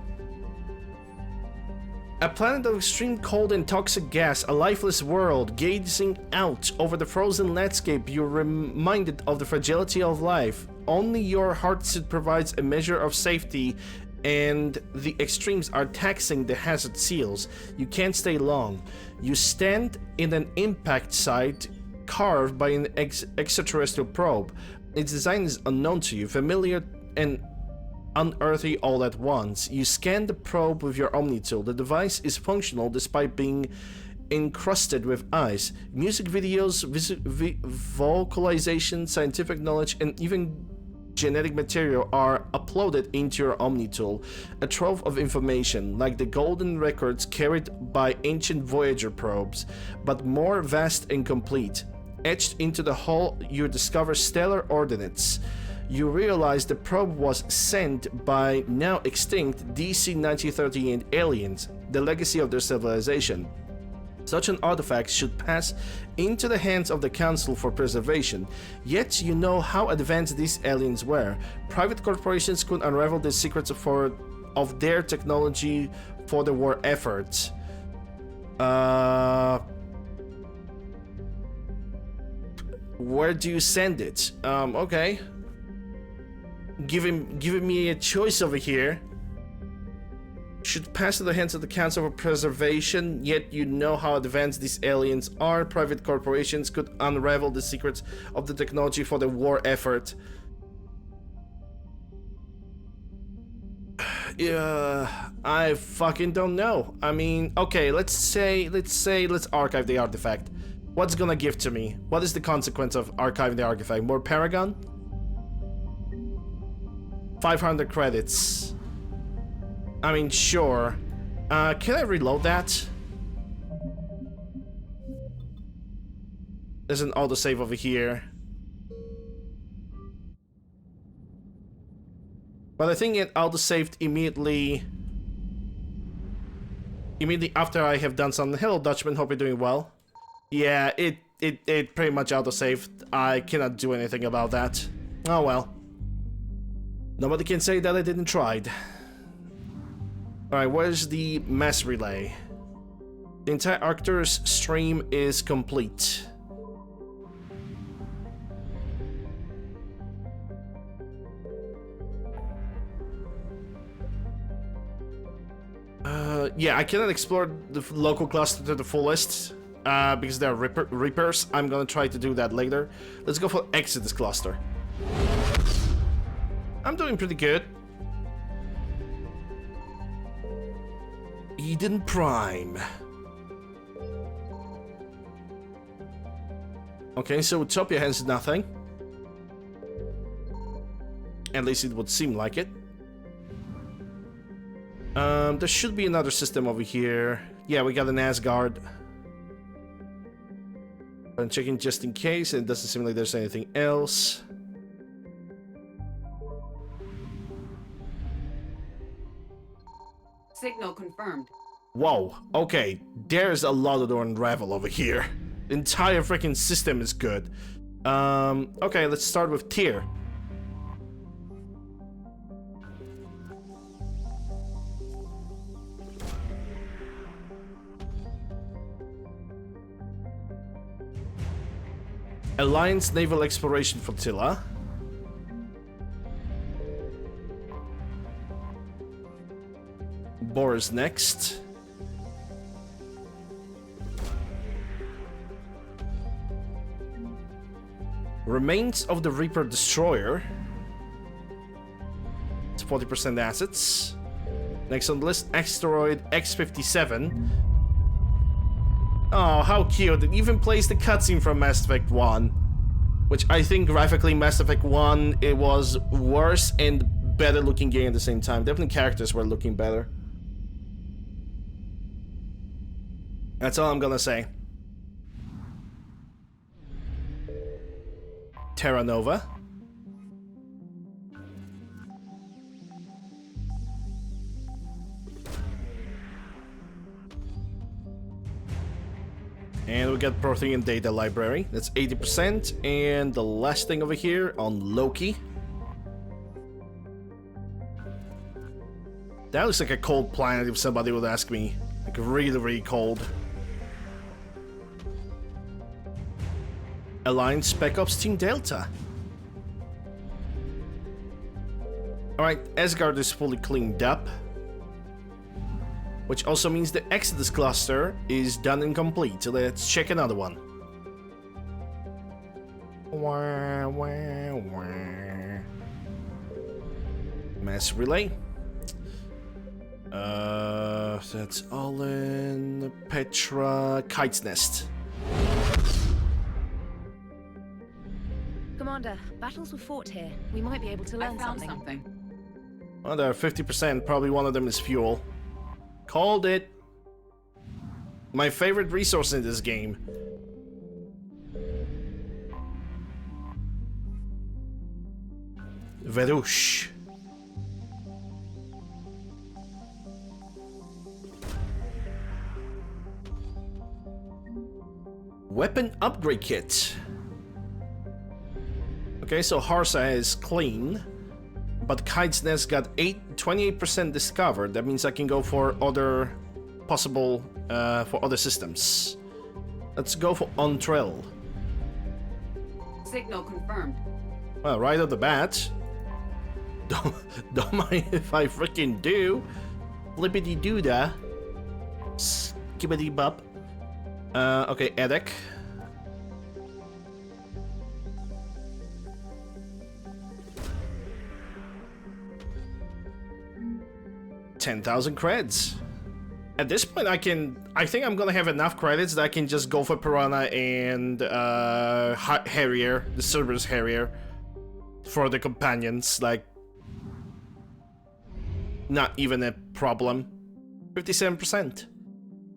A planet of extreme cold and toxic gas, a lifeless world, gazing out over the frozen landscape, you're reminded of the fragility of life. Only your heartsuit provides a measure of safety, and the extremes are taxing the hazard seals. You can't stay long. You stand in an impact site carved by an extraterrestrial probe. Its design is unknown to you, familiar and unearthly all at once. You scan the probe with your Omni tool. The device is functional despite being encrusted with ice. Music videos, vocalization, scientific knowledge, and even genetic material are uploaded into your Omni tool. A trove of information, like the golden records carried by ancient Voyager probes, but more vast and complete. Etched into the hull, you discover stellar ordnance. You realize the probe was sent by now extinct DC-1938 aliens, the legacy of their civilization. Such an artifact should pass into the hands of the Council for preservation, yet you know how advanced these aliens were. Private corporations could unravel the secrets of their technology for the war effort. Where do you send it? Okay. Giving me a choice over here. Should pass to the hands of the Council for Preservation, yet you know how advanced these aliens are. Private corporations could unravel the secrets of the technology for the war effort. Yeah, I fucking don't know. I mean, okay, let's archive the artifact. What's gonna give to me? What is the consequence of archiving the artifact? More Paragon? 500 credits. I mean, sure. Can I reload that? There's an autosave over here. But I think it autosaved immediately after I have done something. Hello, Dutchman, hope you're doing well. Yeah, it pretty much autosaved. I cannot do anything about that. Oh well. Nobody can say that I didn't try. Alright, where's the mass relay? The entire Arcturus stream is complete. Yeah, I cannot explore the local cluster to the fullest because there are Reapers. I'm gonna try to do that later. Let's go for Exodus cluster. I'm doing pretty good. Eden Prime. Okay, so Utopia has nothing. At least it would seem like it. There should be another system over here. Yeah, we got an Asgard. I'm checking just in case, and it doesn't seem like there's anything else. Signal confirmed. Whoa, okay, there's a lot to unravel over here. The entire freaking system is good. Okay, let's start with Tyr. Alliance Naval Exploration Flotilla. Boris next. Remains of the Reaper Destroyer. It's 40% assets. Next on the list, Asteroid X-57. Oh, how cute. It even plays the cutscene from Mass Effect 1. Which I think graphically Mass Effect 1, it was worse and better looking game at the same time. Definitely characters were looking better. That's all I'm gonna say. Terra Nova. And we got Prothean Data Library. That's 80%. And the last thing over here on Loki. That looks like a cold planet if somebody would ask me. Like really, really cold. Alliance Spec Ops Team Delta. Alright, Asgard is fully cleaned up. Which also means the Exodus cluster is done and complete. So let's check another one. Wah, wah, wah. Mass relay. That's all in Petra Kite's Nest. Commander, battles were fought here. We might be able to learn I found something. something. Well, there are 50%. Probably one of them is fuel. Called it. My favorite resource in this game. Verush. Weapon upgrade kit. Okay, so Harsa is clean, but Kite's Nest got 28% discovered. That means I can go for other possible, for other systems. Let's go for Ontrill. Signal confirmed. Well, right off the bat. Don't mind if I freaking do. Flippity doo da. Skibbity bop. Okay, Edek. $10,000 creds. At this point, I think I'm gonna have enough credits that I can just go for Piranha and Harrier, the Cerberus Harrier, for the companions. Like, not even a problem. 57%.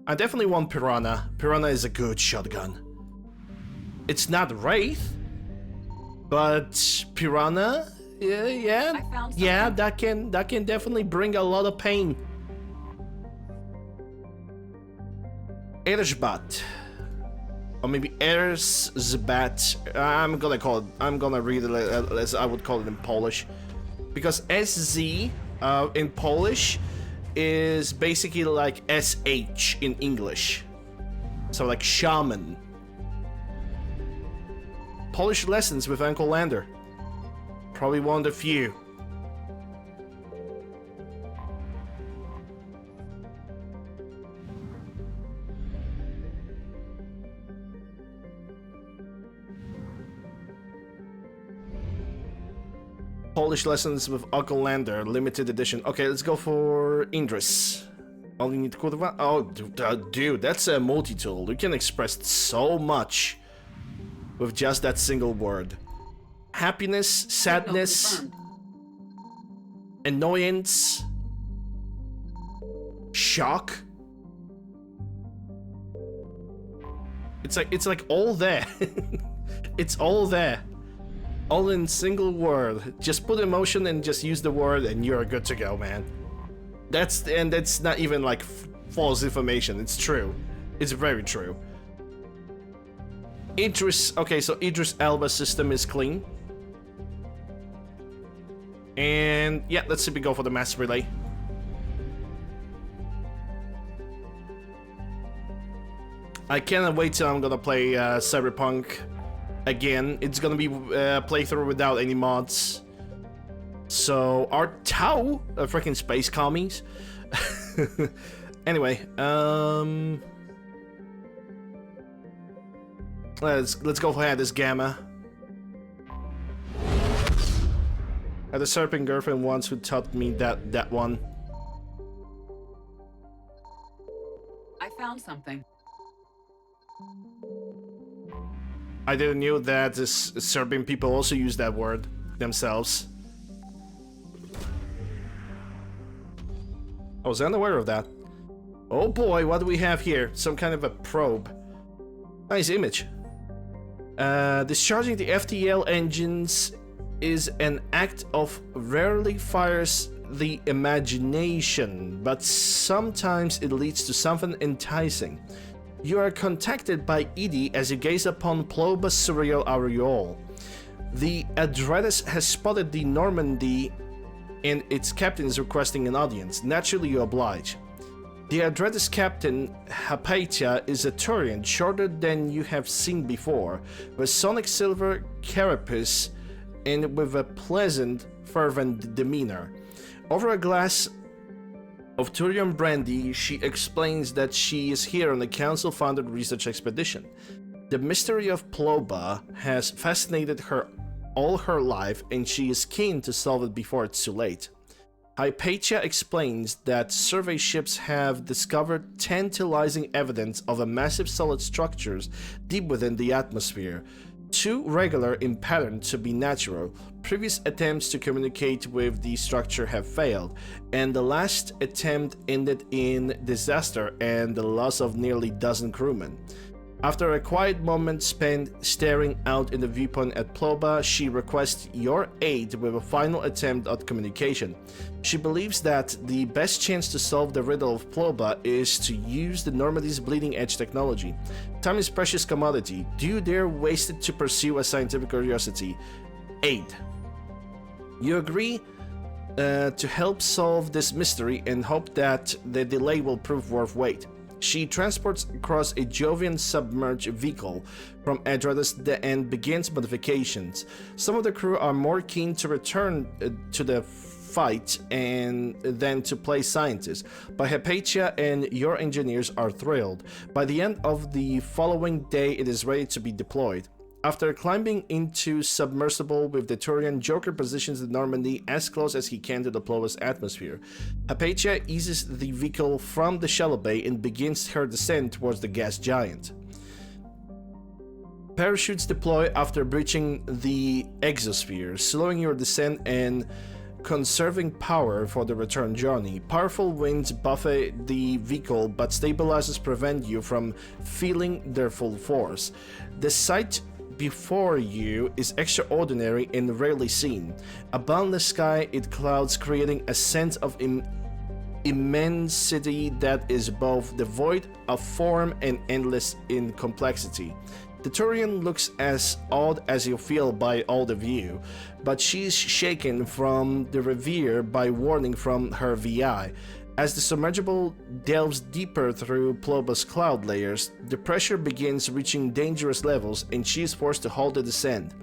I definitely want Piranha. Piranha is a good shotgun. It's not Wraith, but Piranha, yeah, I found yeah, something. that can definitely bring a lot of pain. Erzbat, or maybe Erzbat. I'm gonna read it as I would call it in Polish, because SZ in Polish is basically like SH in English, so like shaman. Polish lessons with Uncle Lander, probably one of the few. Polish lessons with Uncle Lander, limited edition. Okay, let's go for Indris. All you need to code of. Oh, dude, that's a multi-tool. You can express so much with just that single word. Happiness, sadness, annoyance, shock. It's like all there. It's all there. All in single word. Just put emotion and just use the word and you're good to go, man. That's not even like false information. It's true. It's very true. Idris, okay, so Idris Elba's system is clean. And yeah, let's simply go for the mass relay. I cannot wait till I'm gonna play Cyberpunk again. It's gonna be a playthrough without any mods. So our Tau, freaking space commies. Anyway, let's go for this Gamma. I had a serpent girlfriend once who taught me that one. I found something. I didn't know that the Serbian people also use that word themselves. I was unaware of that. Oh boy, what do we have here? Some kind of a probe. Nice image. Discharging the FTL engines is an act of rarely fires the imagination, but sometimes it leads to something enticing. You are contacted by Edie as you gaze upon Ploba's surreal aureole. The Adretis has spotted the Normandy and its captain is requesting an audience. Naturally, you oblige. The Adretis captain, Hypatia, is a Turian, shorter than you have seen before, with sonic silver carapace and with a pleasant, fervent demeanor. Over a glass of Turian brandy, she explains that she is here on a council-funded research expedition. The mystery of Ploba has fascinated her all her life, and she is keen to solve it before it's too late. Hypatia explains that survey ships have discovered tantalizing evidence of a massive solid structures deep within the atmosphere, too regular in pattern to be natural. Previous attempts to communicate with the structure have failed, and the last attempt ended in disaster and the loss of nearly a dozen crewmen. After a quiet moment spent staring out in the viewpoint at Ploba, she requests your aid with a final attempt at communication. She believes that the best chance to solve the riddle of Ploba is to use the Normandy's bleeding edge technology. Time is precious commodity. Do you dare waste it to pursue a scientific curiosity? Aid. You agree to help solve this mystery and hope that the delay will prove worth wait. She transports across a Jovian submerged vehicle from Adretis and begins modifications. Some of the crew are more keen to return to the fight than to play scientists, but Hypatia and your engineers are thrilled. By the end of the following day, it is ready to be deployed. After climbing into submersible with the Turian, Joker positions the Normandy as close as he can to the Ploba's atmosphere. Hypatia eases the vehicle from the shallow bay and begins her descent towards the gas giant. Parachutes deploy after breaching the exosphere, slowing your descent and conserving power for the return journey. Powerful winds buffet the vehicle, but stabilizers prevent you from feeling their full force. The sight before you is extraordinary and rarely seen. Above the sky, it clouds, creating a sense of immensity that is both devoid of form and endless in complexity. The Turian looks as odd as you feel by all the view, but she's shaken from the reverie by warning from her VI. As the submergible delves deeper through Ploba's cloud layers, the pressure begins reaching dangerous levels and she is forced to halt the descent.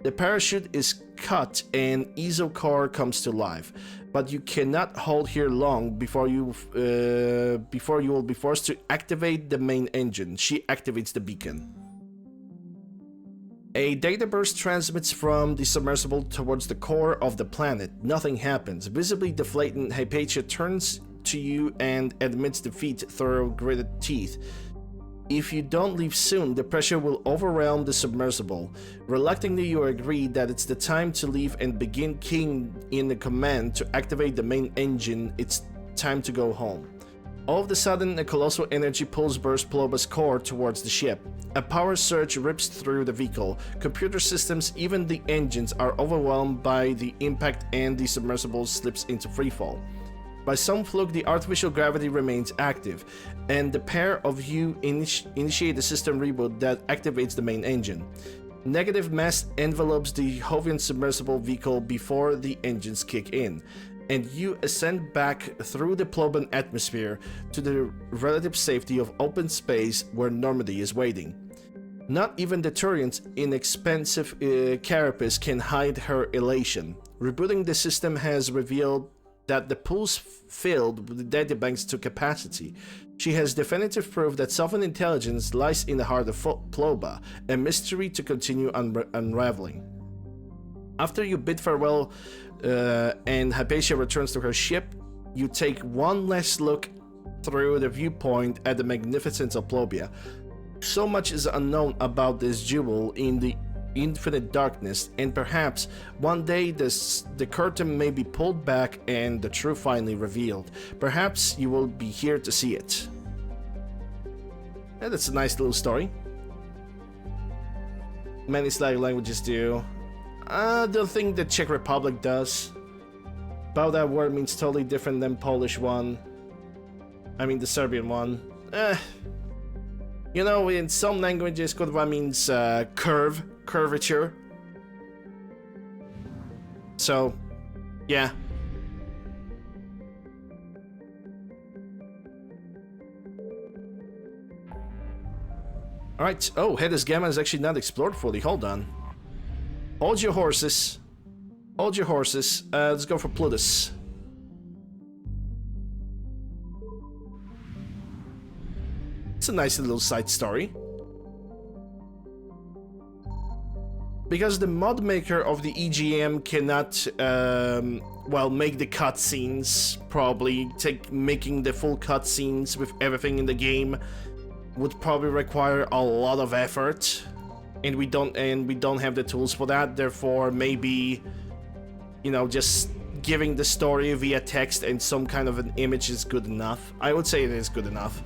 The parachute is cut and Isokar comes to life, but you cannot hold here long before you will be forced to activate the main engine. She activates the beacon. A data burst transmits from the submersible towards the core of the planet. Nothing happens. Visibly deflated, Hypatia turns to you and admits defeat through gritted teeth. If you don't leave soon, the pressure will overwhelm the submersible. Reluctantly, you agree that it's the time to leave and begin keying in the command to activate the main engine. It's time to go home. All of a sudden, a colossal energy pulse bursts Ploba's core towards the ship. A power surge rips through the vehicle. Computer systems, even the engines, are overwhelmed by the impact and the submersible slips into freefall. By some fluke, the artificial gravity remains active, and the pair of you initiate a system reboot that activates the main engine. Negative mass envelopes the Jovian submersible vehicle before the engines kick in, and you ascend back through the Ploban atmosphere to the relative safety of open space where Normandy is waiting. Not even the Turian's inexpensive carapace can hide her elation. Rebooting the system has revealed that the pool's filled with the data banks to capacity. She has definitive proof that sovereign intelligence lies in the heart of Ploba, a mystery to continue unraveling. After you bid farewell and Hypatia returns to her ship, you take one last look through the viewpoint at the magnificence of Plobia. So much is unknown about this jewel in the infinite darkness, and perhaps one day the curtain may be pulled back and the truth finally revealed. Perhaps you will be here to see it. Yeah, that's a nice little story. Many Slavic languages do. I don't think the Czech Republic does. But that word means totally different than Polish one. I mean the Serbian one. You know, in some languages, kurwa means curvature. So, yeah. Alright, oh, Hades Gamma is actually not explored fully, hold on. Hold your horses. Hold your horses. Let's go for Plutus. It's a nice little side story. Because the mod maker of the EGM cannot, well, make the cutscenes, probably making the full cutscenes with everything in the game would probably require a lot of effort, and we don't have the tools for that. Therefore, maybe, you know, just giving the story via text and some kind of an image is good enough. I would say it is good enough.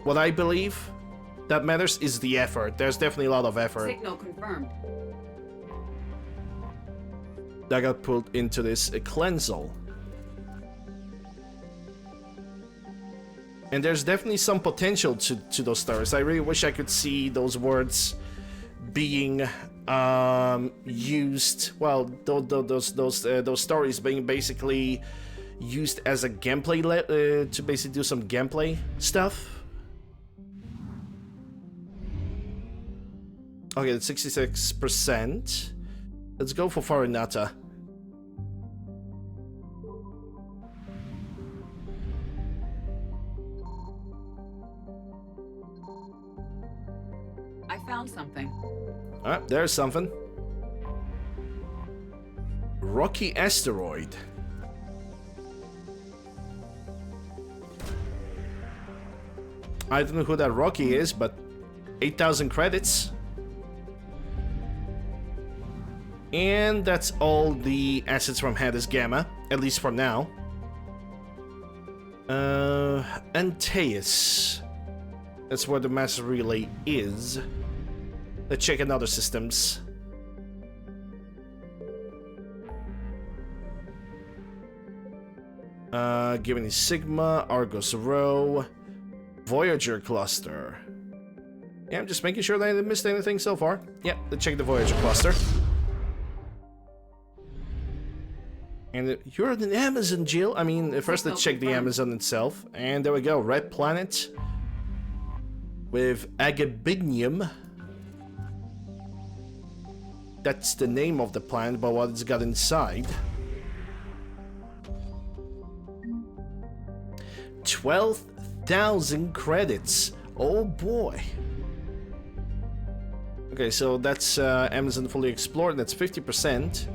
what I believe that matters is the effort. There's definitely a lot of effort Signal confirmed. that got put into this cleansel. And there's definitely some potential to those stories. I really wish I could see those words being used. Well, those stories being basically used as a gameplay to basically do some gameplay stuff. Okay, that's 66%. Let's go for Farinata. I found something. Ah, there's something. Rocky asteroid. I don't know who that Rocky is, but 8,000 credits. And that's all the assets from Hades Gamma, at least for now. Antaeus. That's where the master relay is. Let's check in other systems. Given Sigma, Argos Row, Voyager cluster. Yeah, I'm just making sure that I didn't miss anything so far. Yeah, let's check the Voyager cluster. And you're an Amazon, Jill. I mean, first let's check the Amazon itself. And there we go, red planet with Agabinium. That's the name of the planet, but what it's got inside. 12,000 credits. Oh boy. Okay, so that's Amazon fully explored. That's 50%.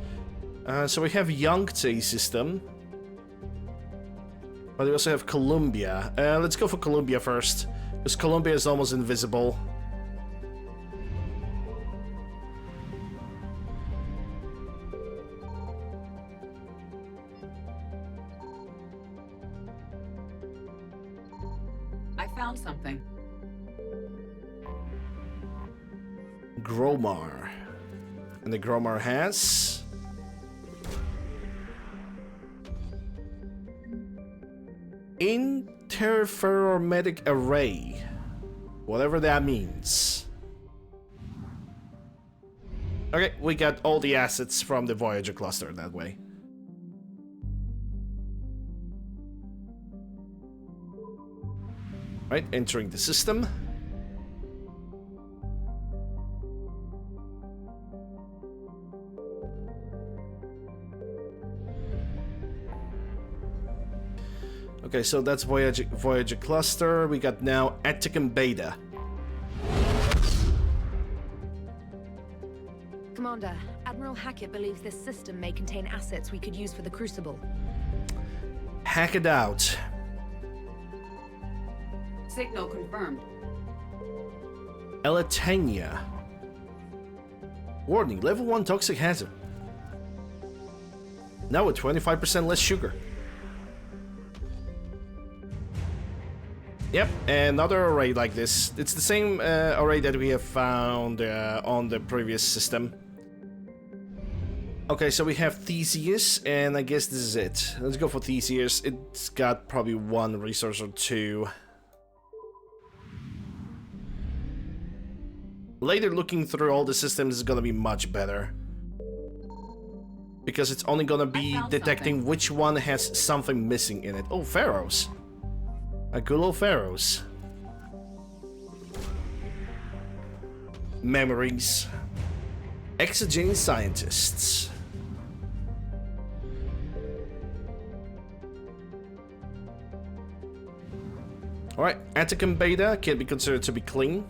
So we have Yangtze system. But we also have Columbia. Let's go for Columbia first, because Columbia is almost invisible. I found something. Gromar. And the Gromar has... interferometric array. Whatever that means. Okay, we got all the assets from the Voyager cluster that way. Right, entering the system. Okay, so that's Voyager cluster. We got now Atticum Beta. Commander, Admiral Hackett believes this system may contain assets we could use for the Crucible. Hack it out. Signal confirmed. Elatania. Warning, level 1 toxic hazard. Now with 25% less sugar. Yep, another array like this. It's the same array that we have found on the previous system. Okay, so we have Theseus, and I guess this is it. Let's go for Theseus. It's got probably one resource or two. Later, looking through all the systems is gonna be much better. Because it's only gonna be detecting which one has something missing in it. Oh, Pharaohs. A good old Pharaohs. Memories. Exogenous scientists. Alright, Atticum Beta can be considered to be clean.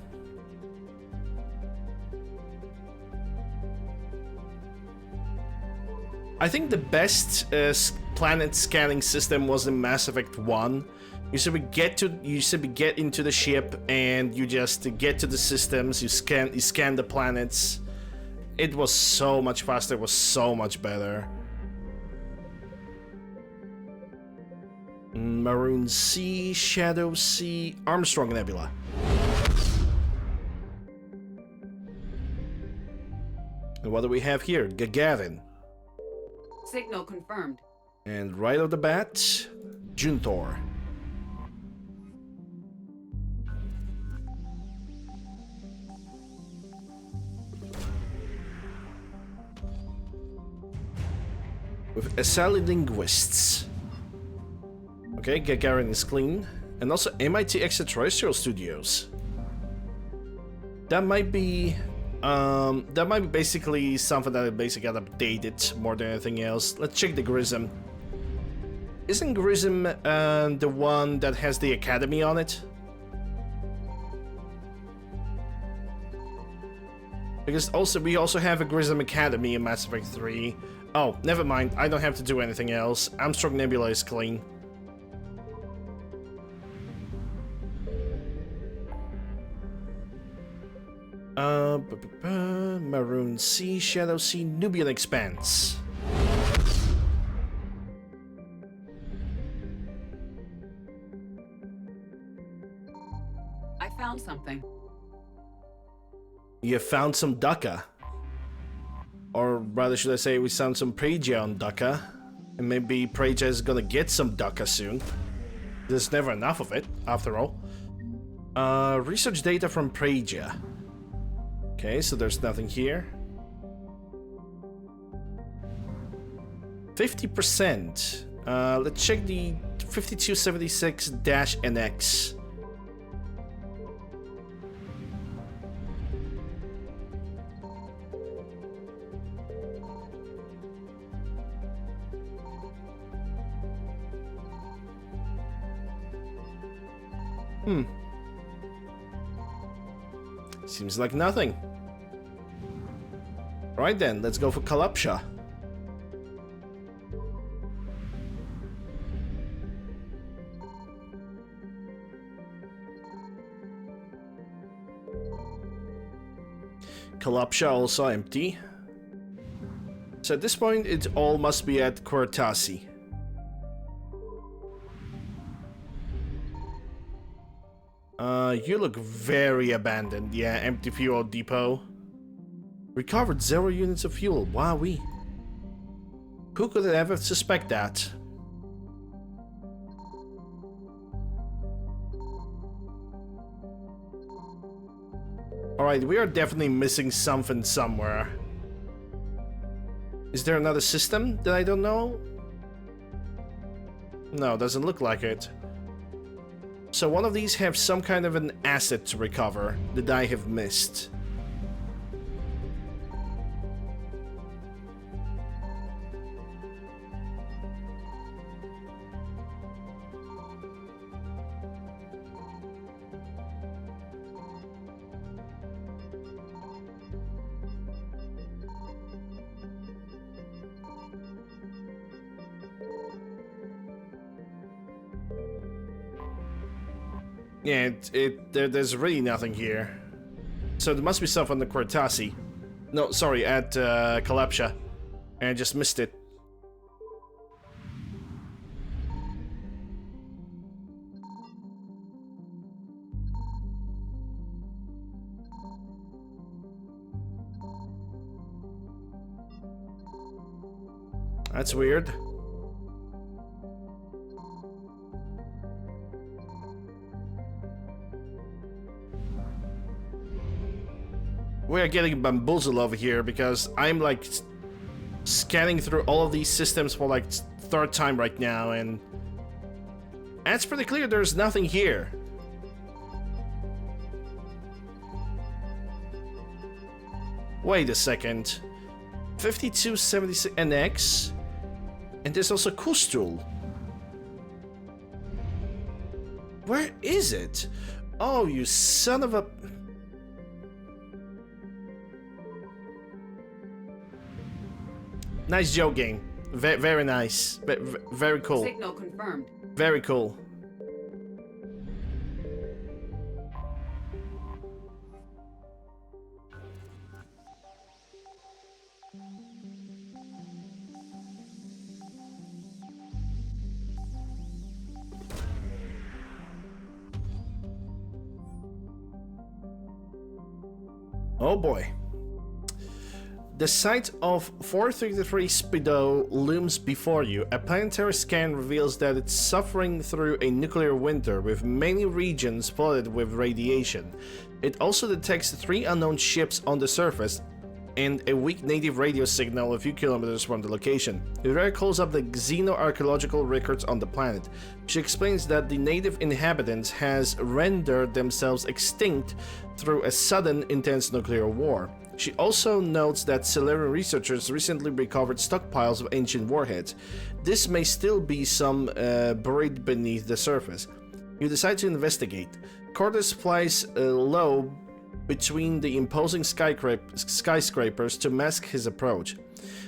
I think the best planet scanning system was in Mass Effect 1. You simply get into the ship and you just get to the systems, you scan the planets. It was so much faster, it was so much better. Maroon Sea, Shadow Sea, Armstrong Nebula. And what do we have here? Gagarin. Signal confirmed. And right off the bat, Juntor. With Asali Linguists. Okay, Gagarin is clean. And also MIT Extraterrestrial Studios. That might be basically something that basically got updated more than anything else. Let's check the Grism. Isn't Grism the one that has the Academy on it? Because we also have a Grism Academy in Mass Effect 3. Oh, never mind. I don't have to do anything else. Armstrong Nebula is clean. Maroon Sea, Shadow Sea, Nubian Expanse. I found something. You found some Daka. Or rather, should I say, we found some Praegia on Daka. And maybe Praegia is gonna get some Daka soon. There's never enough of it, after all. Research data from Praegia. Okay, so there's nothing here. 50%. Let's check the 5276-NX. Seems like nothing. Right then, let's go for Kalapsha. Kalapsha also empty. So at this point, it all must be at Cortasi. You look very abandoned. Yeah, empty fuel depot. Recovered 0 units of fuel. Wowee. Who could ever suspect that? Alright, we are definitely missing something somewhere. Is there another system that I don't know? No, doesn't look like it. So one of these have some kind of an asset to recover that I have missed. Yeah, there's really nothing here. So there must be stuff on the Cortasi. No, sorry, at Kalapsha. And I just missed it. That's weird. We're getting bamboozled over here because I'm like scanning through all of these systems for like third time right now, and it's pretty clear there's nothing here. Wait a second. 5276 NX, and there's also Kustul. Where is it? Oh, you son of a... Nice joke, game. Very nice. Very cool. Signal confirmed. Very cool. Oh boy. The sight of 433 Speedo looms before you. A planetary scan reveals that it's suffering through a nuclear winter, with many regions flooded with radiation. It also detects 3 unknown ships on the surface and a weak native radio signal a few kilometers from the location. Rhea calls up the xenoarchaeological records on the planet. She explains that the native inhabitants has rendered themselves extinct through a sudden, intense nuclear war. She also notes that Solarian researchers recently recovered stockpiles of ancient warheads. This may still be some buried beneath the surface. You decide to investigate. Cordes flies low between the imposing skyscrapers to mask his approach.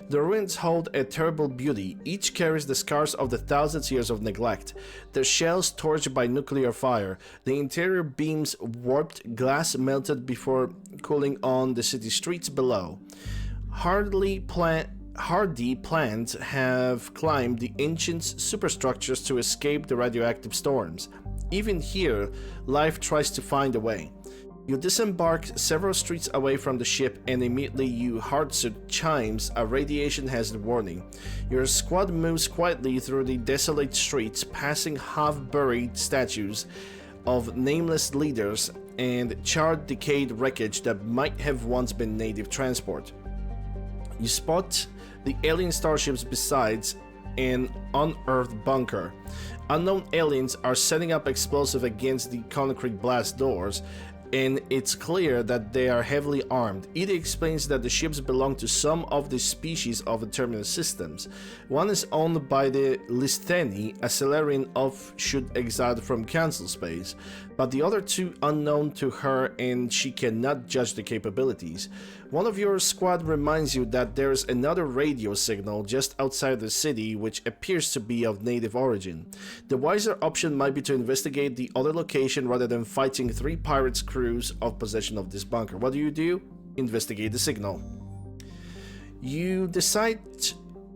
The ruins hold a terrible beauty. Each carries the scars of the thousands of years of neglect. Their shells torched by nuclear fire. The interior beams warped, glass melted before cooling on the city streets below. Hardy plants have climbed the ancient superstructures to escape the radioactive storms. Even here, life tries to find a way. You disembark several streets away from the ship, and immediately your heart chimes a radiation hazard warning. Your squad moves quietly through the desolate streets, passing half-buried statues of nameless leaders and charred, decayed wreckage that might have once been native transport. You spot the alien starships besides an unearthed bunker. Unknown aliens are setting up explosives against the concrete blast doors, and it's clear that they are heavily armed. Edie explains that the ships belong to some of the species of the terminus systems. One is owned by the Listheni, a Solarian offshoot exiled from Council space, but the other 2 unknown to her, and she cannot judge the capabilities. One of your squad reminds you that there's another radio signal just outside the city which appears to be of native origin. The wiser option might be to investigate the other location rather than fighting 3 pirates' crews of possession of this bunker. What do? Investigate the signal. You decide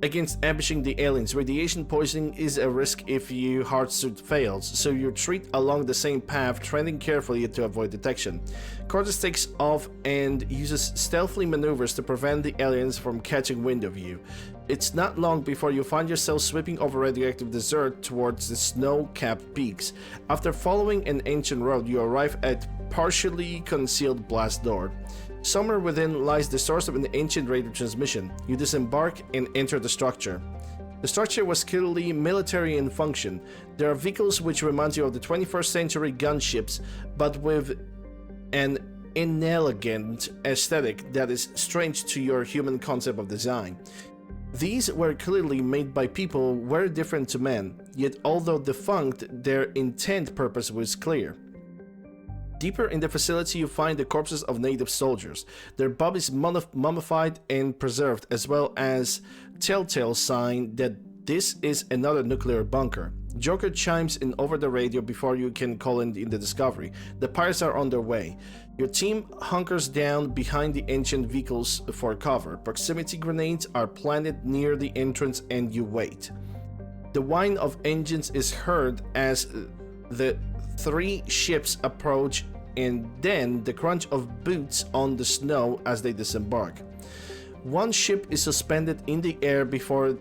against ambushing the aliens. Radiation poisoning is a risk if your hard suit fails, so you retreat along the same path, treading carefully to avoid detection. Cordes takes off and uses stealthy maneuvers to prevent the aliens from catching wind of you. It's not long before you find yourself sweeping over radioactive desert towards the snow-capped peaks. After following an ancient road, you arrive at partially concealed blast door. Somewhere within lies the source of an ancient radio transmission. You disembark and enter the structure. The structure was clearly military in function. There are vehicles which remind you of the 21st century gunships, but with an inelegant aesthetic that is strange to your human concept of design. These were clearly made by people very different to men, yet although defunct, their intent purpose was clear. Deeper in the facility, you find the corpses of native soldiers, their bodies mummified and preserved, as well as telltale sign that this is another nuclear bunker. Joker chimes in over the radio before you can call in the discovery. The pirates are on their way. Your team hunkers down behind the ancient vehicles for cover. Proximity grenades are planted near the entrance and you wait. The whine of engines is heard as the 3 ships approach, and then the crunch of boots on the snow as they disembark. One ship is suspended in the air before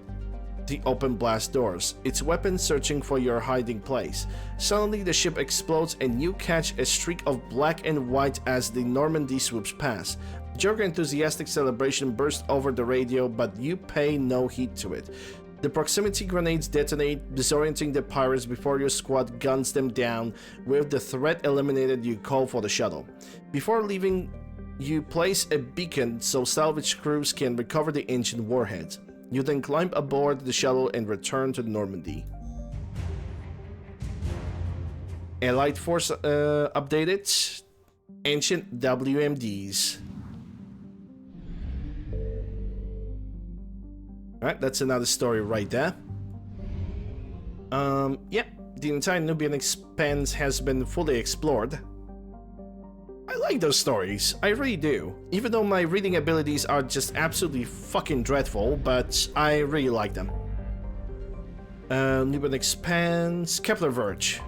the open blast doors, its weapons searching for your hiding place. Suddenly the ship explodes and you catch a streak of black and white as the Normandy swoops past. Joker enthusiastic celebration bursts over the radio, but you pay no heed to it. The proximity grenades detonate, disorienting the pirates before your squad guns them down. With the threat eliminated, you call for the shuttle. Before leaving, you place a beacon so salvage crews can recover the ancient warheads. You then climb aboard the shuttle and return to Normandy. Allied Force updated. Ancient WMDs. Alright, that's another story right there. Yeah, the entire Nubian expanse has been fully explored. I like those stories, I really do. Even though my reading abilities are just absolutely fucking dreadful, but I really like them. Nubian expanse, Kepler Verge.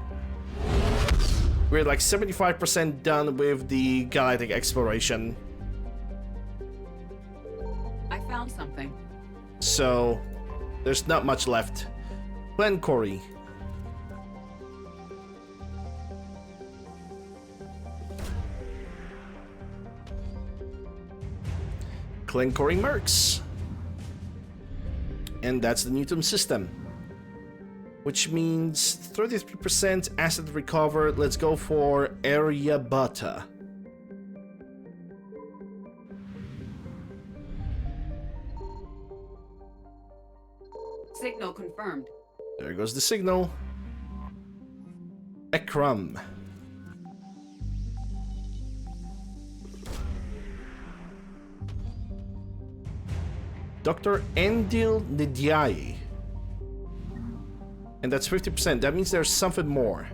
We're like 75% done with the galactic exploration. So there's not much left. Glencory. Glencory Mercs. And that's the Newton system. Which means 33% asset recovered. Let's go for Area Butta. Signal confirmed. There goes the signal. Ekram. Dr. Endil Nidyai. And that's 50%. That means there's something more.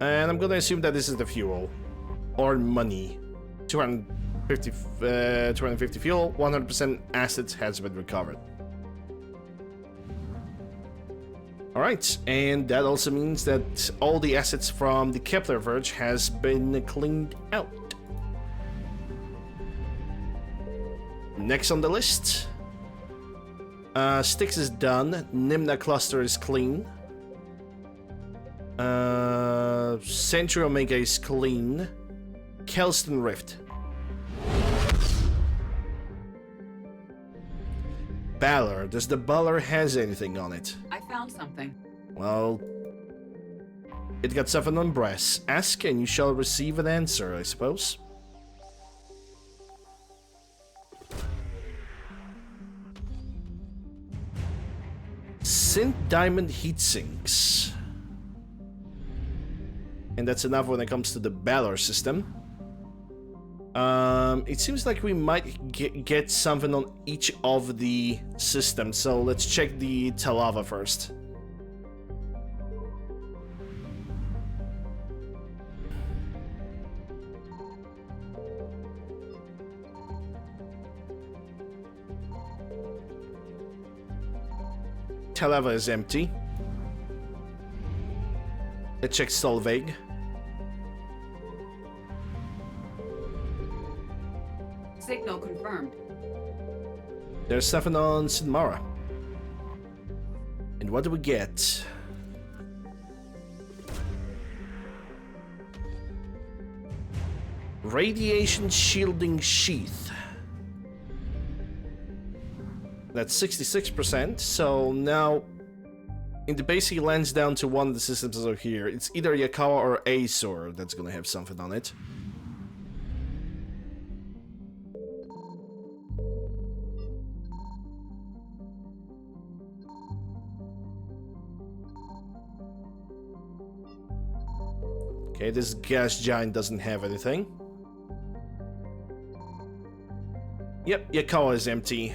And I'm gonna assume that this is the fuel. Or money. 250 fuel, 100% assets has been recovered. Alright, and that also means that all the assets from the Kepler Verge has been cleaned out. Next on the list, Styx is done, Nimna Cluster is clean, Century Omega is clean, Kelston Rift. Balor, does the Balor has anything on it? I found something. Well, it got something on brass. Ask and you shall receive an answer, I suppose. Synth Diamond Heatsinks. And that's enough when it comes to the Balor system. It seems like we might get something on each of the systems, so let's check the Talava first. Talava is empty. Let's check Solveig. Signal confirmed. There's something on Sinmara. And what do we get? Radiation Shielding Sheath. That's 66%, so now in the base he lands down to one of the systems over here. It's either Yakawa or Azor that's gonna have something on it. Okay, this gas giant doesn't have anything. Yep, Yakawa is empty.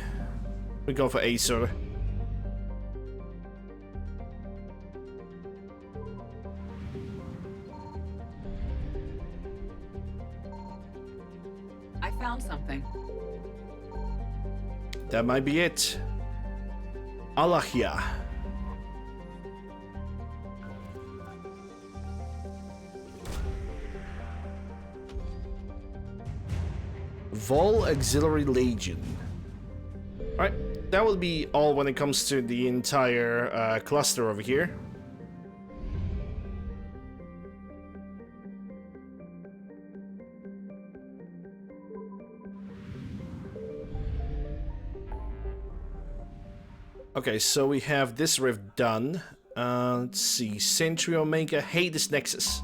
We go for Azor. I found something. That might be it. Alachia. Vol Auxiliary Legion. Alright, that will be all when it comes to the entire cluster over here. Okay, so we have this rift done. Let's see, Century Omega, Hades Nexus.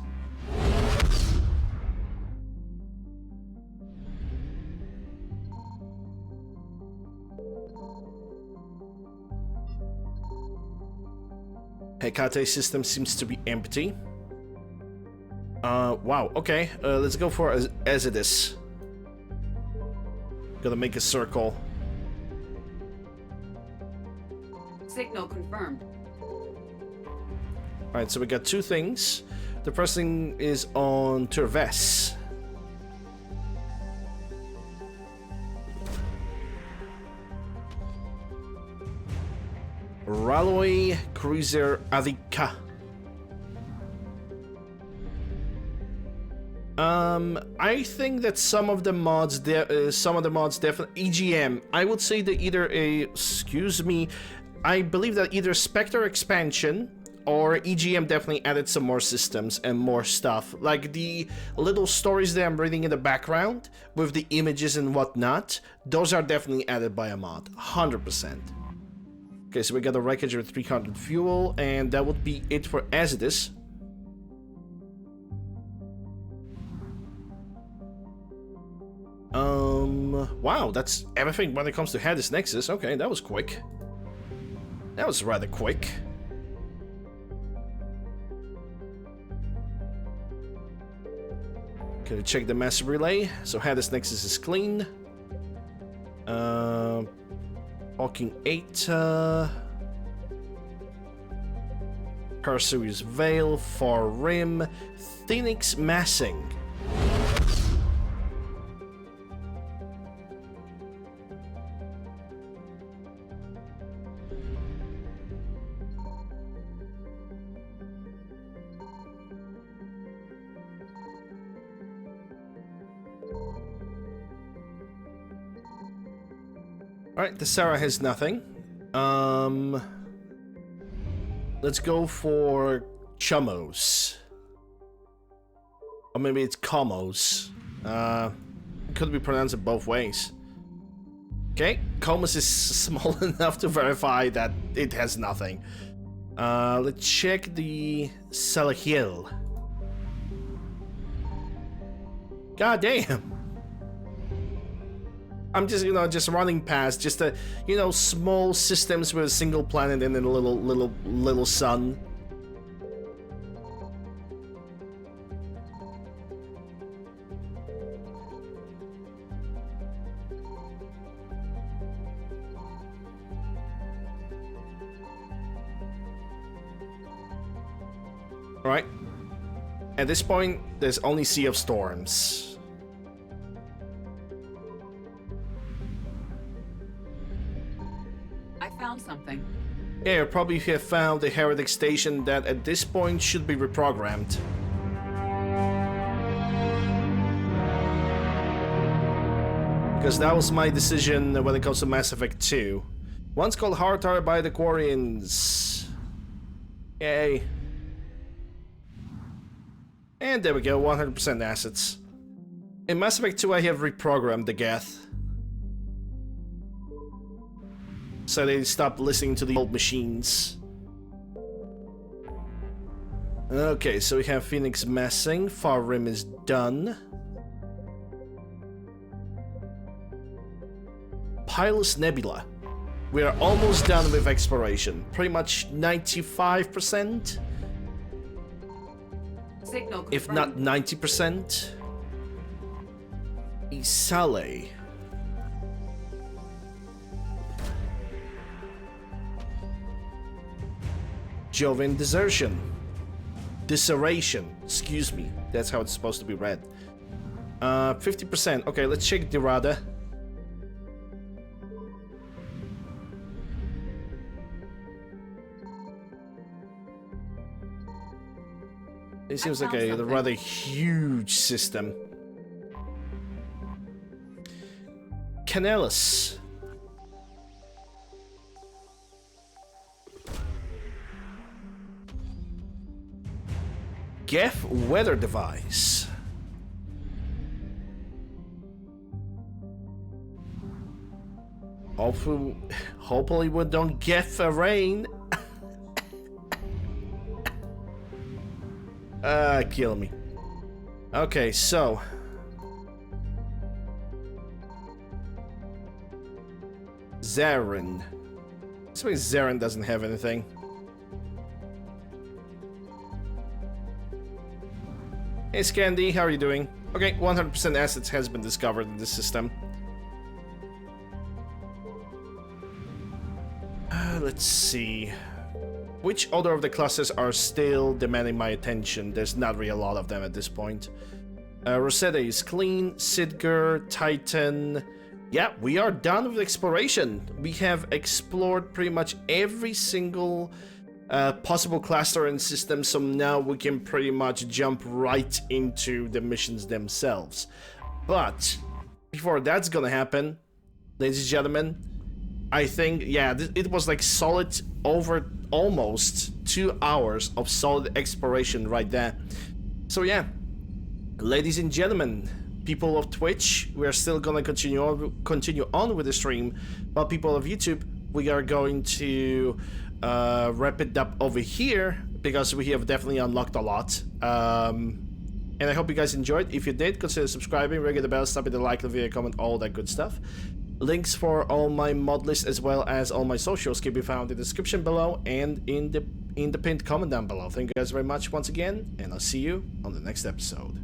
Hecate system seems to be empty. Wow, okay, let's go for as it is. Gotta make a circle. Signal confirmed. Alright, so we got two things. The first thing is on Turves. Ralloy Cruiser Adika. I think that some of the mods, definitely EGM. I would say that either excuse me, I believe that either Spectre expansion or EGM definitely added some more systems and more stuff, like the little stories that I'm reading in the background with the images and whatnot. Those are definitely added by a mod, 100%. Okay, so we got a wreckage with 300 fuel, and that would be it for as it is. Wow, that's everything when it comes to Hades Nexus. Okay, that was quick. That was rather quick. Okay, we check the massive relay. So Hades Nexus is clean. Walking 8. Perseus Veil, Far Rim, Phoenix Massing. Alright, the Sarah has nothing. Let's go for Chumos. Or maybe it's Comos. Could be pronounced in both ways. Okay, Comos is small enough to verify that it has nothing. Let's check the Salahiel. God damn. I'm just, just running past, just small systems with a single planet and then a little sun. All right. At this point, there's only Sea of Storms. Something. Yeah, you probably have found the Heretic Station that at this point should be reprogrammed. Because that was my decision when it comes to Mass Effect 2. One's called Hartar by the Quarians. Yay. And there we go, 100% assets. In Mass Effect 2 I have reprogrammed the Geth. So they stop listening to the old machines. Okay, so we have Phoenix Massing. Far Rim is done. Pilus Nebula. We are almost done with exploration. Pretty much 95%. Signal if not 90%. Isale. Jovian Desertion. Disserration. Excuse me. That's how it's supposed to be read. 50%. Okay, let's check Dirada. It seems like a rather huge system. Canellus. Geth weather device. Hopefully we don't get a rain. Kill me. Okay, so Zarin. This way Zarin doesn't have anything. Hey Scandy, how are you doing? Okay, 100% assets has been discovered in this system. Let's see. Which other of the clusters are still demanding my attention? There's not really a lot of them at this point. Rosetta is clean. Sidger, Titan. Yeah, we are done with exploration. We have explored pretty much every single possible clustering system, so now we can pretty much jump right into the missions themselves. But before that's gonna happen, ladies and gentlemen, I think, yeah, it was like solid over almost 2 hours of solid exploration right there. So yeah, ladies and gentlemen, people of Twitch, we are still gonna continue on with the stream, but people of YouTube, we are going to wrap it up over here because we have definitely unlocked a lot. And I hope you guys enjoyed. If you did, consider subscribing, ring the bell, stop it, like the video, comment, all that good stuff. Links for all my mod lists as well as all my socials can be found in the description below and in the pinned comment down below. Thank you guys very much once again, and I'll see you on the next episode.